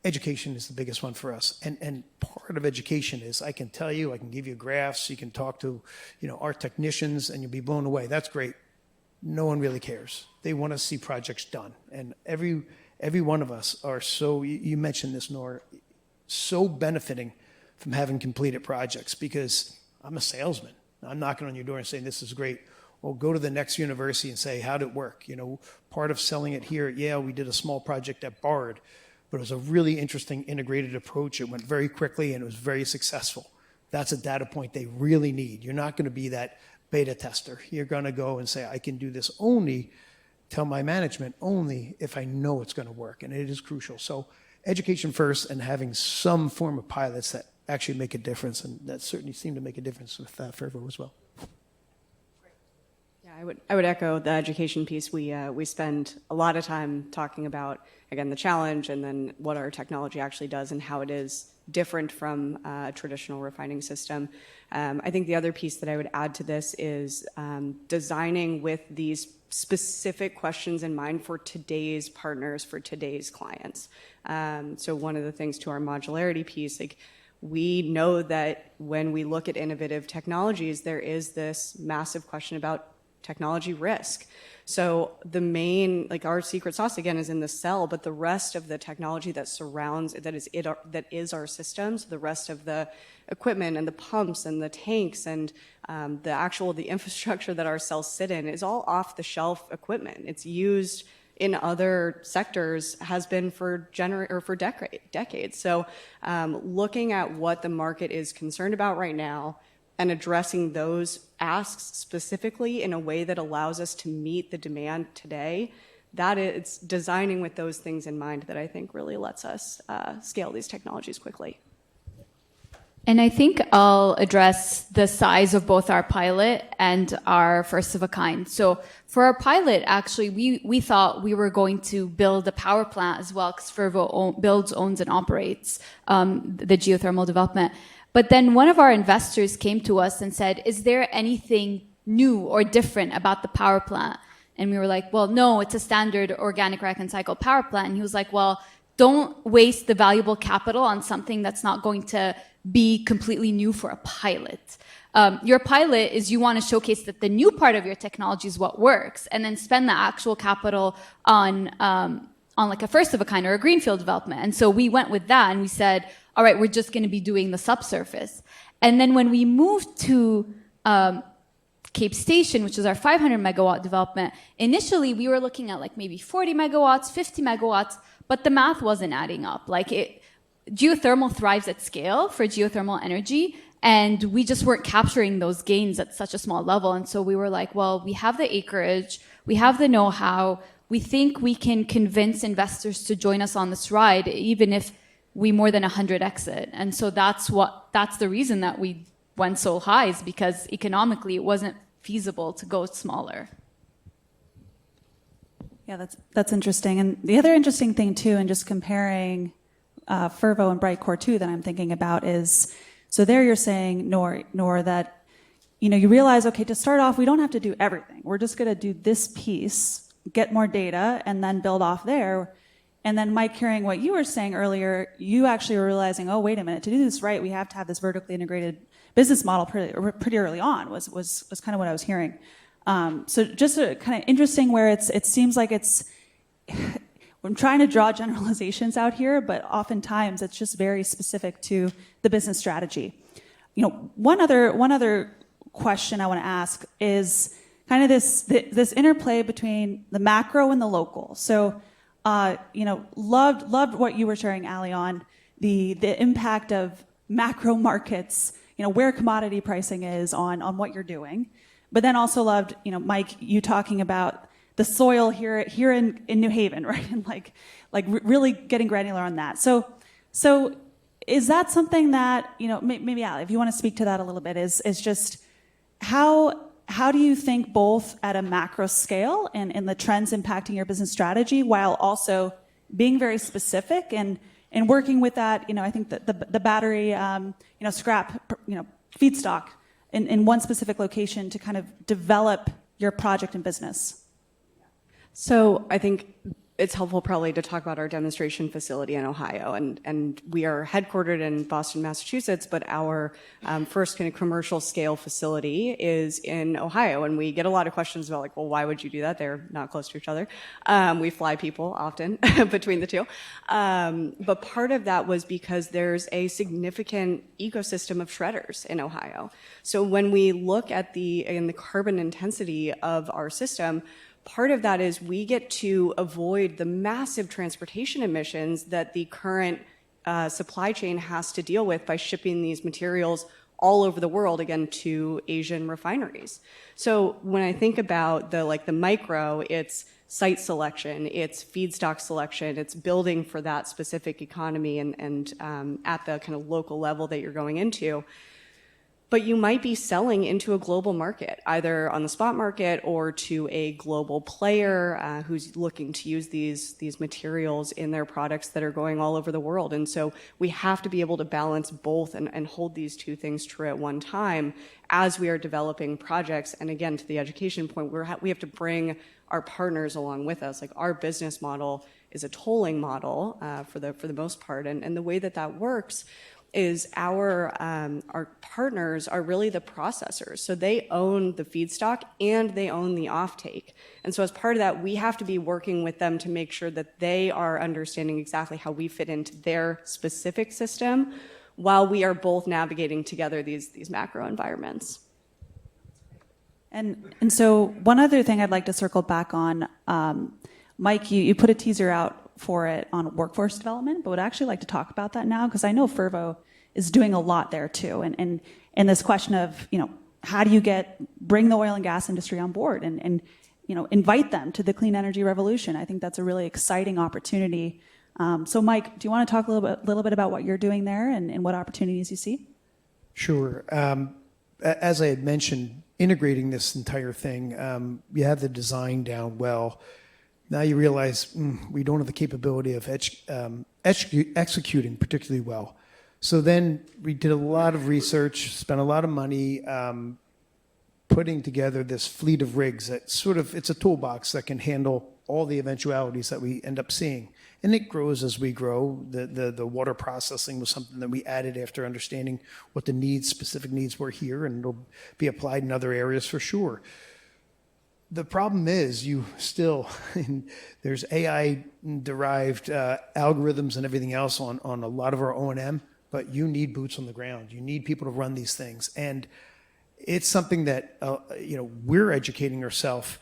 Education is the biggest one for us. And part of education is, I can tell you, I can give you graphs, you can talk to our technicians, and you'll be blown away. That's great. No one really cares. They want to see projects done. And every one of us are so, you mentioned this, Nora, so benefiting from having completed projects, because I'm a salesman. I'm knocking on your door and saying, this is great. Well, go to the next university and say, how'd it work? Part of selling it here at Yale, we did a small project at Bard, but it was a really interesting integrated approach. It went very quickly and it was very successful. That's a data point they really need. You're not going to be that beta tester. You're going to go and say, I can do this only, tell my management only if I know it's going to work, and it is crucial. So education first, and having some form of pilots that actually make a difference, and that certainly seemed to make a difference with Fervo as well. Yeah, I would echo the education piece. We spend a lot of time talking about, again, the challenge and then what our technology actually does and how it is different from a traditional refining system. I think the other piece that I would add to this is designing with these specific questions in mind for today's partners, for today's clients. So one of the things to our modularity piece, we know that when we look at innovative technologies, there is this massive question about technology risk. So the main, our secret sauce again is in the cell, but the rest of the technology that surrounds, that is our systems, the rest of the equipment and the pumps and the tanks and the infrastructure that our cells sit in is all off the shelf equipment. It's used in other sectors, has been for decades. So looking at what the market is concerned about right now and addressing those asks specifically in a way that allows us to meet the demand today, that is designing with those things in mind that I think really lets us scale these technologies quickly. And I think I'll address the size of both our pilot and our first of a kind. So for our pilot, actually, we thought we were going to build a power plant as well, because Fervo builds, owns, and operates the geothermal development. But then one of our investors came to us and said, is there anything new or different about the power plant? And we were like, well, no, it's a standard organic rack and cycle power plant. And he was like, well, don't waste the valuable capital on something that's not going to be completely new for a pilot. Your pilot is you want to showcase that the new part of your technology is what works, and then spend the actual capital on like a first of a kind or a greenfield development. And so we went with that and we said, all right, we're just going to be doing the subsurface. And then when we moved to Cape Station, which is our 500 megawatt development, initially we were looking at maybe 40 megawatts, 50 megawatts, but the math wasn't adding up. Geothermal thrives at scale for geothermal energy, and we just weren't capturing those gains at such a small level. And so we were like, well, we have the acreage, we have the know-how, we think we can convince investors to join us on this ride, even if we more than 100x it. And so that's the reason that we went so high, is because economically it wasn't feasible to go smaller. Yeah, that's interesting. And the other interesting thing too, and just comparing Fervo and Brightcore 2 that I'm thinking about is, so there you're saying, Nor, that you realize, okay, to start off, we don't have to do everything. We're just going to do this piece, get more data, and then build off there. And then, Mike, hearing what you were saying earlier, you actually were realizing, oh, wait a minute, to do this right, we have to have this vertically integrated business model pretty early on, was kind of what I was hearing. So just kind of interesting where it seems like I'm trying to draw generalizations out here, but oftentimes it's just very specific to the business strategy. One other question I want to ask is kind of this interplay between the macro and the local. So, loved what you were sharing, Ali, on the impact of macro markets, where commodity pricing is on what you're doing. But then also loved, Mike, you talking about the soil here in New Haven, right? And really getting granular on that. So is that something that, maybe Ali, if you want to speak to that a little bit, is just how how do you think both at a macro scale and the trends impacting your business strategy while also being very specific and working with that, I think that the battery, scrap, feedstock in one specific location to kind of develop your project and business? So I think it's helpful probably to talk about our demonstration facility in Ohio. And we are headquartered in Boston, Massachusetts, but our first kind of commercial scale facility is in Ohio. And we get a lot of questions about like, well, why would you do that? They're not close to each other. We fly people often between the two. But part of that was because there's a significant ecosystem of shredders in Ohio. So when we look at the carbon intensity of our system, part of that is we get to avoid the massive transportation emissions that the current supply chain has to deal with by shipping these materials all over the world, again, to Asian refineries. So when I think about the micro, it's site selection, it's feedstock selection, it's building for that specific economy and at the kind of local level that you're going into. But you might be selling into a global market, either on the spot market or to a global player who's looking to use these materials in their products that are going all over the world. And so we have to be able to balance both and hold these two things true at one time as we are developing projects. And again, to the education point, we have to bring our partners along with us. Like our business model is a tolling model for the most part. And the way that works is our partners are really the processors. So they own the feedstock and they own the offtake. And so as part of that, we have to be working with them to make sure that they are understanding exactly how we fit into their specific system while we are both navigating together these macro environments. And so one other thing I'd like to circle back on, Mike, you put a teaser out for it on workforce development, but would actually like to talk about that now because I know Fervo is doing a lot there too. And this question of, how do you bring the oil and gas industry on board and invite them to the clean energy revolution? I think that's a really exciting opportunity. So Mike, do you want to talk a little bit about what you're doing there and what opportunities you see? Sure. As I had mentioned, integrating this entire thing, you have the design down well. Now you realize we don't have the capability of executing particularly well. So then we did a lot of research, spent a lot of money putting together this fleet of rigs that it's a toolbox that can handle all the eventualities that we end up seeing. And it grows as we grow. The water processing was something that we added after understanding what the specific needs were here, and it'll be applied in other areas for sure. The problem is there's AI-derived algorithms and everything else on a lot of our O&M, but you need boots on the ground. You need people to run these things. And it's something that we're educating ourselves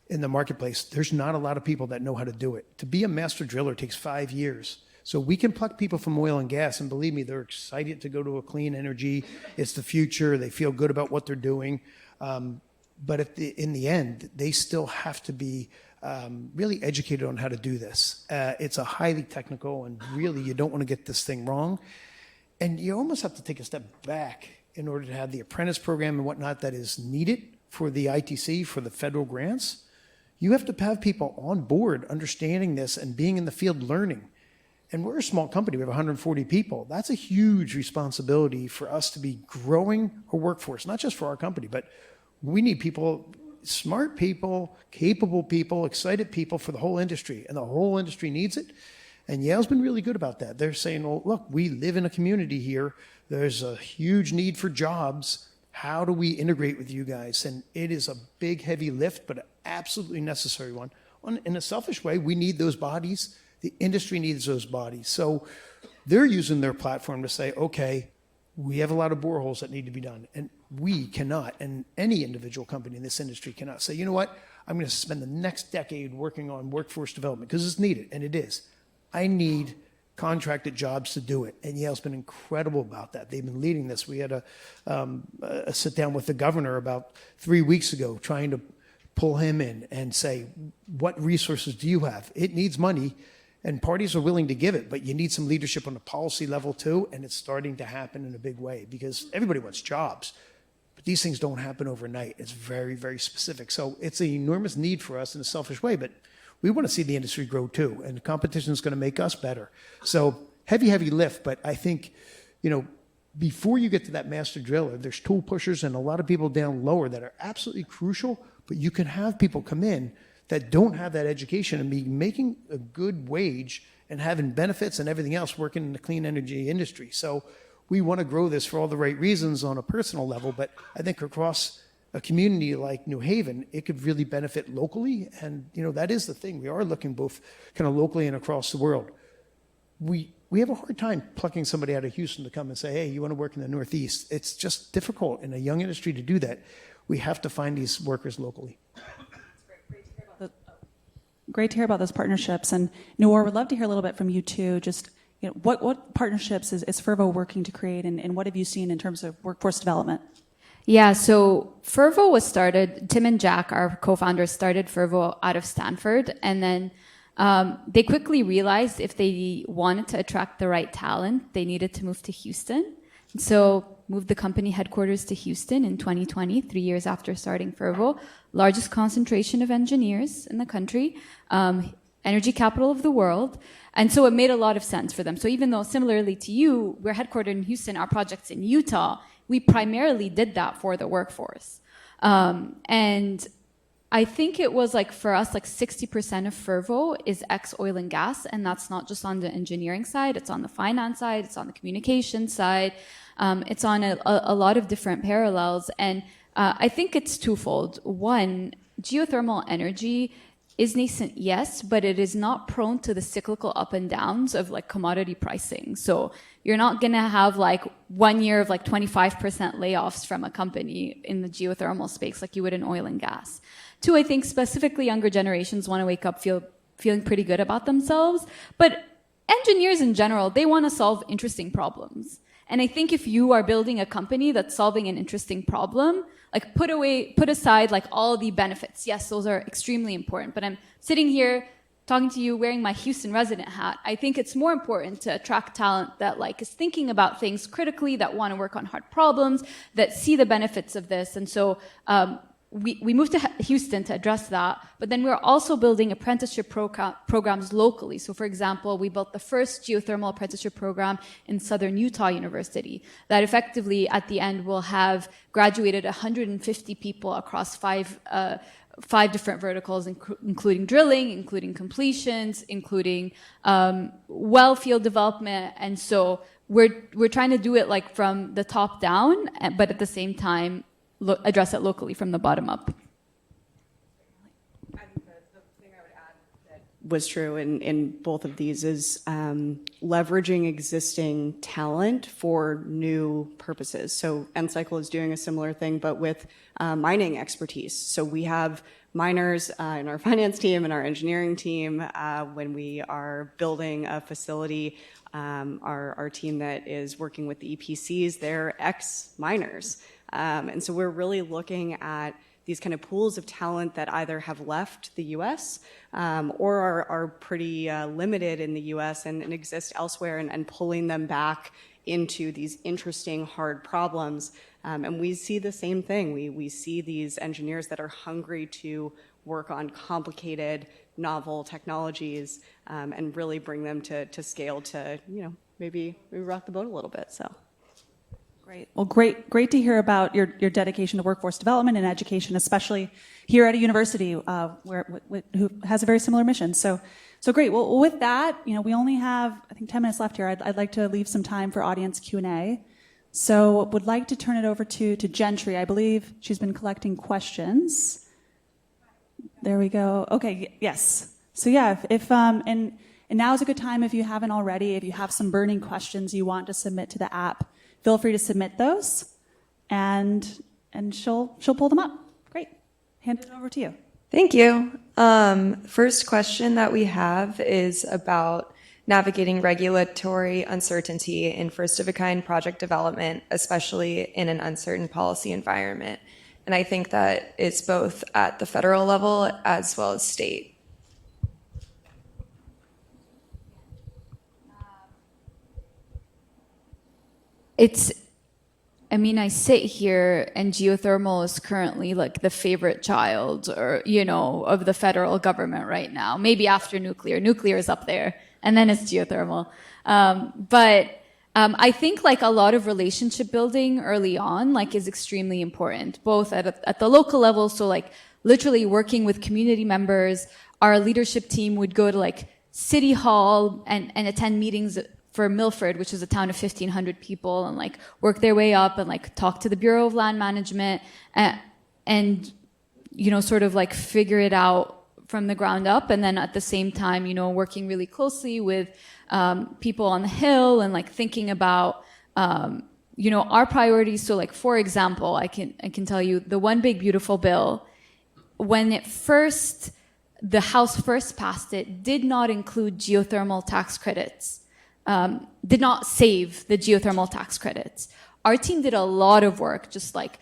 in the marketplace. There's not a lot of people that know how to do it. To be a master driller takes 5 years. So we can pluck people from oil and gas, and believe me, they're excited to go to a clean energy. It's the future. They feel good about what they're doing. But in the end, they still have to be really educated on how to do this. It's a highly technical, and really you don't want to get this thing wrong. And you almost have to take a step back in order to have the apprentice program and whatnot that is needed for the ITC, for the federal grants. You have to have people on board understanding this and being in the field learning. And we're a small company. We have 140 people. That's a huge responsibility for us to be growing our workforce, not just for our company, but we need people, smart people, capable people, excited people for the whole industry, and the whole industry needs it. And Yale's been really good about that. They're saying, well, look, we live in a community here. There's a huge need for jobs. How do we integrate with you guys? And it is a big, heavy lift, but an absolutely necessary one. In a selfish way, we need those bodies. The industry needs those bodies. So they're using their platform to say, okay, we have a lot of boreholes that need to be done. And we cannot, and any individual company in this industry cannot say, you know what, I'm going to spend the next decade working on workforce development because it's needed, and it is. I need contracted jobs to do it. And Yale's been incredible about that. They've been leading this. We had a sit down with the governor about 3 weeks ago trying to pull him in and say, what resources do you have? It needs money, and parties are willing to give it, but you need some leadership on the policy level too, and it's starting to happen in a big way because everybody wants jobs. But these things don't happen overnight. It's very, very specific. So it's an enormous need for us in a selfish way, but we want to see the industry grow too, and competition is going to make us better. So heavy lift, but I think, before you get to that master driller, there's tool pushers and a lot of people down lower that are absolutely crucial, but you can have people come in that don't have that education and be making a good wage and having benefits and everything else working in the clean energy industry. So we want to grow this for all the right reasons on a personal level, but I think across a community like New Haven, it could really benefit locally. And, that is the thing. We are looking both kind of locally and across the world. We have a hard time plucking somebody out of Houston to come and say, hey, you want to work in the Northeast? It's just difficult in a young industry to do that. We have to find these workers locally. Great to hear about those partnerships. And Noor, would love to hear a little bit from you too. Just what partnerships is Fervo working to create, and what have you seen in terms of workforce development? Yeah, so Fervo was started, Tim and Jack, our co-founders, started Fervo out of Stanford, and then they quickly realized if they wanted to attract the right talent, they needed to move to Houston. So moved the company headquarters to Houston in 2020, 3 years after starting Fervo, largest concentration of engineers in the country, energy capital of the world. And so it made a lot of sense for them. So even though similarly to you, we're headquartered in Houston, our project's in Utah, we primarily did that for the workforce. And I think it was for us, 60% of Fervo is ex-oil and gas, and that's not just on the engineering side, it's on the finance side, it's on the communication side, it's on a lot of different parallels. And I think it's twofold. One, geothermal energy is nascent, yes, but it is not prone to the cyclical up and downs of commodity pricing. So you're not gonna have 1 year of 25% layoffs from a company in the geothermal space like you would in oil and gas. Two, I think specifically younger generations want to wake up feeling pretty good about themselves, but engineers in general, they want to solve interesting problems. And I think if you are building a company that's solving an interesting problem, put aside all the benefits. Yes, those are extremely important, but I'm sitting here talking to you wearing my Houston resident hat. I think it's more important to attract talent that is thinking about things critically, that want to work on hard problems, that see the benefits of this. And so we moved to Houston to address that, but then we're also building apprenticeship programs locally. So for example, we built the first geothermal apprenticeship program in Southern Utah University that effectively at the end will have graduated 150 people across five different verticals, including drilling, including completions, including well field development. And so we're trying to do it from the top down, but at the same time, address it locally from the bottom up. I think the thing I would add that was true in both of these is leveraging existing talent for new purposes. So N-Cycle is doing a similar thing, but with mining expertise. So we have miners in our finance team and our engineering team. When we are building a facility, our team that is working with the EPCs, they're ex-miners. And so we're really looking at these kind of pools of talent that either have left the U.S. Or are pretty limited in the U.S. and exist elsewhere, and pulling them back into these interesting, hard problems. And we see the same thing. We see these engineers that are hungry to work on complicated, novel technologies, and really bring them to scale to, maybe rock the boat a little bit. So. Great. Well, great to hear about your dedication to workforce development and education, especially here at a university who has a very similar mission. So great. Well, with that, we only have, I think, 10 minutes left here. I'd like to leave some time for audience Q&A. So would like to turn it over to Gentry. I believe she's been collecting questions. There we go. Okay. Yes. So yeah, if and now is a good time if you haven't already, if you have some burning questions you want to submit to the app, feel free to submit those, and she'll pull them up. Great. Hand it over to you. Thank you. First question that we have is about navigating regulatory uncertainty in first-of-a-kind project development, especially in an uncertain policy environment. And I think that it's both at the federal level as well as state. I mean, I sit here and geothermal is currently like the favorite child or, of the federal government right now. Maybe after nuclear. Nuclear is up there and then it's geothermal. I think like a lot of relationship building early on like is extremely important, both at the local level. So like literally working with community members, our leadership team would go to like City Hall and attend meetings for Milford, which is a town of 1,500 people, and like work their way up and like talk to the Bureau of Land Management and sort of like figure it out from the ground up. And then at the same time, working really closely with people on the Hill and like thinking about our priorities. So like, for example, I can tell you the One Big Beautiful Bill, when the House first passed it, did not include geothermal tax credits, did not save the geothermal tax credits. Our team did a lot of work just like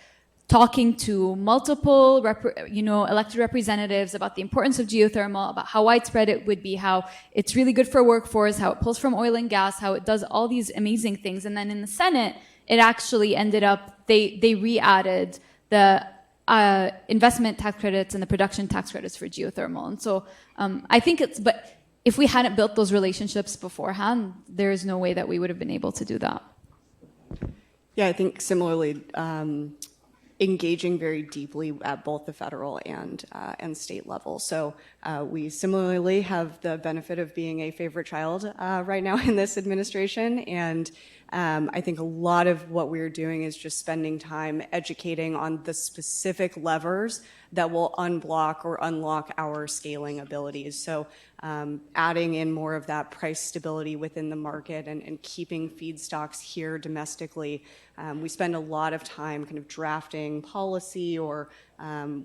talking to multiple elected representatives about the importance of geothermal, about how widespread it would be, how it's really good for workforce, how it pulls from oil and gas, how it does all these amazing things. And then in the Senate, it actually ended up, they re-added the investment tax credits and the production tax credits for geothermal. And so I think but if we hadn't built those relationships beforehand, there is no way that we would have been able to do that. Yeah, I think similarly, engaging very deeply at both the federal and state level. So we similarly have the benefit of being a favorite child right now in this administration, and I think a lot of what we're doing is just spending time educating on the specific levers that will unblock or unlock our scaling abilities. So adding in more of that price stability within the market and keeping feedstocks here domestically. We spend a lot of time kind of drafting policy or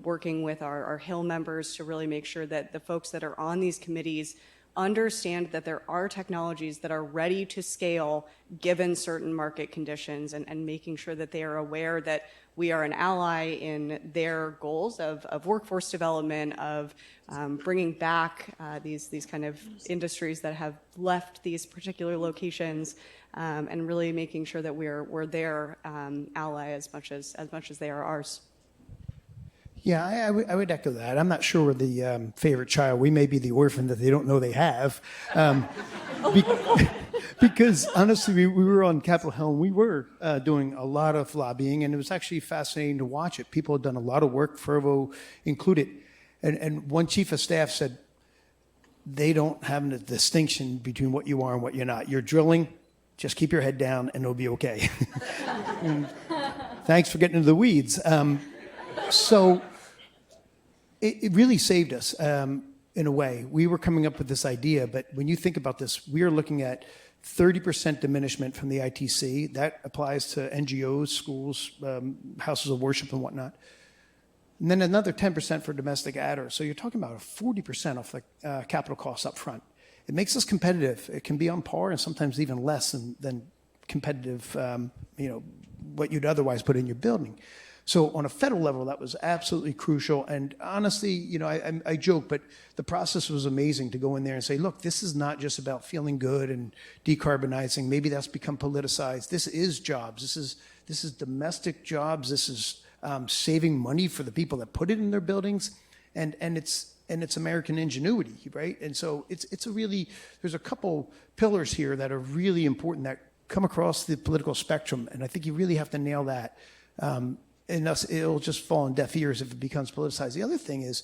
working with our Hill members to really make sure that the folks that are on these committees understand that there are technologies that are ready to scale given certain market conditions, and making sure that they are aware that we are an ally in their goals of workforce development, of bringing back these kind of industries that have left these particular locations, and really making sure that we're their ally as much as they are ours. Yeah, I would echo that. I'm not sure we're the favorite child. We may be the orphan that they don't know they have. Because honestly, we were on Capitol Hill and we were doing a lot of lobbying, and it was actually fascinating to watch it. People had done a lot of work, Fervo included. And one chief of staff said, they don't have a distinction between what you are and what you're not. You're drilling, just keep your head down and it'll be okay. Thanks for getting into the weeds. So it really saved us in a way. We were coming up with this idea, but when you think about this, we are looking at 30% diminishment from the ITC. That applies to NGOs, schools, houses of worship and whatnot. And then another 10% for domestic adders. So you're talking about a 40% off the capital costs up front. It makes us competitive. It can be on par and sometimes even less than competitive, what you'd otherwise put in your building. So on a federal level, that was absolutely crucial. And honestly, I joke, but the process was amazing to go in there and say, look, this is not just about feeling good and decarbonizing. Maybe that's become politicized. This is jobs. This is domestic jobs. This is saving money for the people that put it in their buildings. And it's American ingenuity, right? And so it's a really, there's a couple pillars here that are really important that come across the political spectrum. And I think you really have to nail that. And it'll just fall on deaf ears if it becomes politicized. The other thing is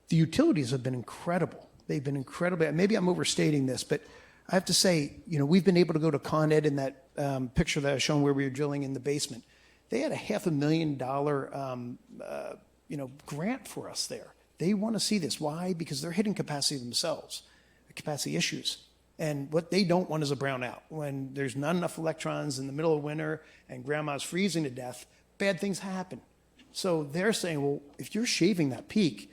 the utilities have been incredible. They've been incredible. Maybe I'm overstating this, but I have to say, we've been able to go to Con Ed in that picture that I was showing where we were drilling in the basement. They had a $500,000 grant for us there. They want to see this. Why? Because they're hitting capacity themselves, capacity issues. And what they don't want is a brownout. When there's not enough electrons in the middle of winter and grandma's freezing to death, bad things happen. So they're saying, well, if you're shaving that peak,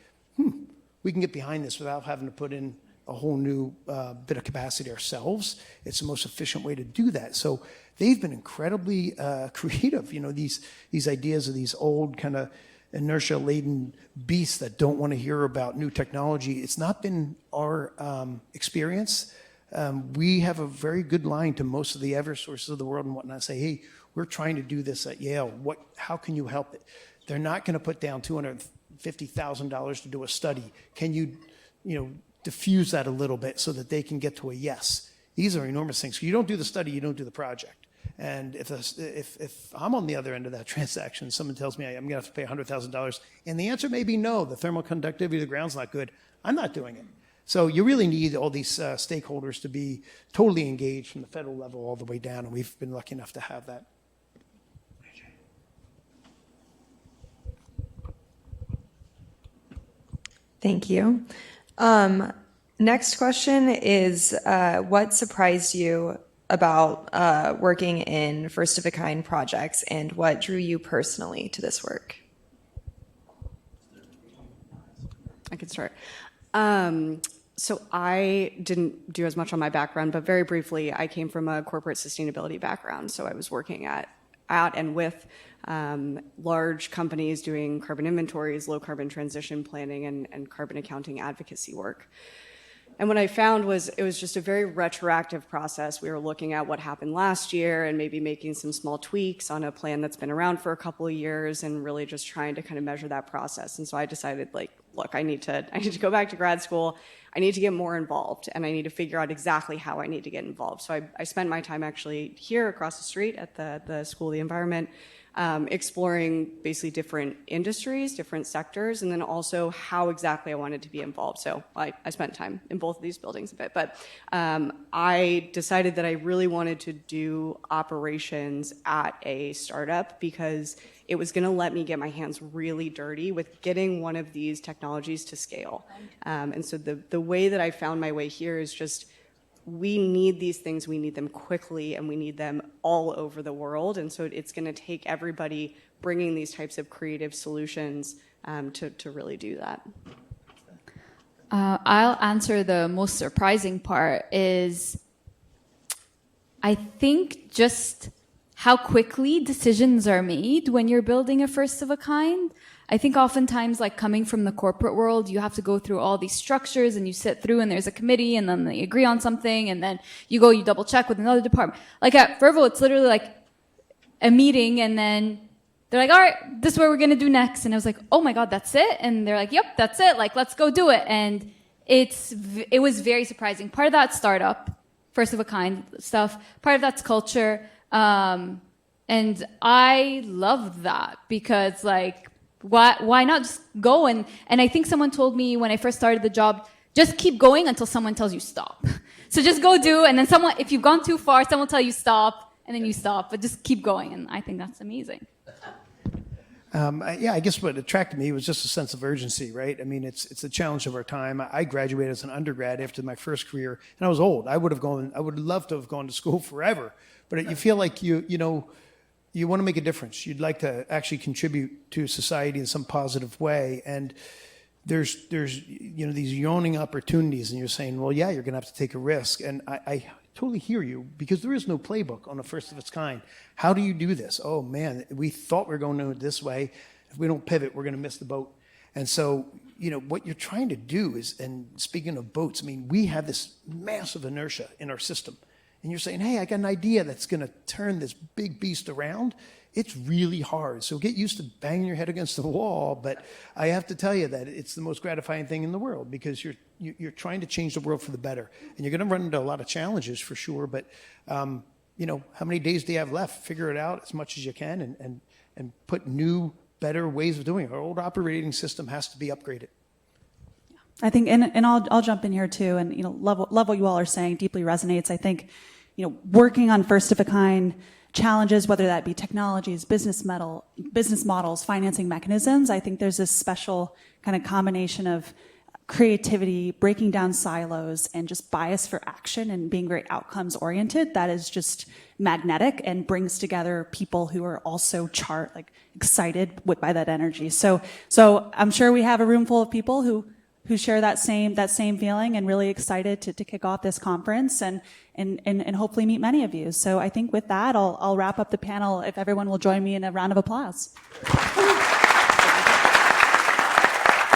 we can get behind this without having to put in a whole new bit of capacity ourselves. It's the most efficient way to do that. So they've been incredibly creative. These ideas of these old kind of inertia-laden beasts that don't want to hear about new technology. It's not been our experience. We have a very good line to most of the Eversources of the world and whatnot. Say, hey, we're trying to do this at Yale. How can you help it? They're not going to put down $250,000 to do a study. Can you diffuse that a little bit so that they can get to a yes? These are enormous things. You don't do the study, you don't do the project. And if I'm on the other end of that transaction, someone tells me I'm going to have to pay $100,000, and the answer may be no, the thermal conductivity of the ground's not good, I'm not doing it. So you really need all these stakeholders to be totally engaged from the federal level all the way down, and we've been lucky enough to have that. Thank you. Next question is, what surprised you about working in first-of-a-kind projects, and what drew you personally to this work? I can start. So I didn't do as much on my background, but very briefly, I came from a corporate sustainability background. So I was working at and with large companies doing carbon inventories, low carbon transition planning, and carbon accounting advocacy work. And what I found was it was just a very retroactive process. We were looking at what happened last year and maybe making some small tweaks on a plan that's been around for a couple of years, and really just trying to kind of measure that process. And so I decided, look, I need to go back to grad school. I need to get more involved, and I need to figure out exactly how I need to get involved. So I spent my time actually here across the street at the School of the Environment, exploring basically different industries, different sectors, and then also how exactly I wanted to be involved. So I spent time in both of these buildings a bit, but I decided that I really wanted to do operations at a startup because it was going to let me get my hands really dirty with getting one of these technologies to scale. And so the way that I found my way here is just, we need these things, we need them quickly, and we need them all over the world. And so it's going to take everybody bringing these types of creative solutions to really do that. I'll answer the most surprising part is, I think just how quickly decisions are made when you're building a first of a kind. I think oftentimes, like coming from the corporate world, you have to go through all these structures and you sit through and there's a committee and then they agree on something and then you double check with another department. Like at Vervo, it's literally like a meeting and then they're like, all right, this is what we're going to do next. And I was like, oh my God, that's it? And they're like, yep, that's it. Like, let's go do it. And it was very surprising. Part of that's startup, first of a kind stuff. Part of that's culture. And I love that because like, why not just go? And I think someone told me when I first started the job, just keep going until someone tells you stop. So just go do, and then if you've gone too far, someone will tell you stop, and then you stop, but just keep going. And I think that's amazing. I guess what attracted me was just a sense of urgency, right? I mean, it's a challenge of our time. I graduated as an undergrad after my first career, and I was old. I would love to have gone to school forever, but you feel like you want to make a difference. You'd like to actually contribute to society in some positive way. And there's these yawning opportunities, and you're saying, well, yeah, you're going to have to take a risk. And I totally hear you, because there is no playbook on a first of its kind. How do you do this? Oh man, we thought we were going to do it this way. If we don't pivot, we're going to miss the boat. And so, what you're trying to do is, and speaking of boats, I mean, we have this massive inertia in our system. And you're saying, hey, I got an idea that's going to turn this big beast around. It's really hard. So get used to banging your head against the wall. But I have to tell you that it's the most gratifying thing in the world, because you're trying to change the world for the better. And you're going to run into a lot of challenges for sure. But, how many days do you have left? Figure it out as much as you can and put new, better ways of doing it. Our old operating system has to be upgraded. I think, and I'll jump in here too, and love what you all are saying. Deeply resonates. I think, working on first of a kind challenges, whether that be technologies, business models, financing mechanisms. I think there's this special kind of combination of creativity, breaking down silos, and just bias for action and being very outcomes oriented. That is just magnetic and brings together people who are also excited by that energy. So I'm sure we have a room full of people who share that same feeling, and really excited to kick off this conference and hopefully meet many of you. So I think with that, I'll wrap up the panel if everyone will join me in a round of applause.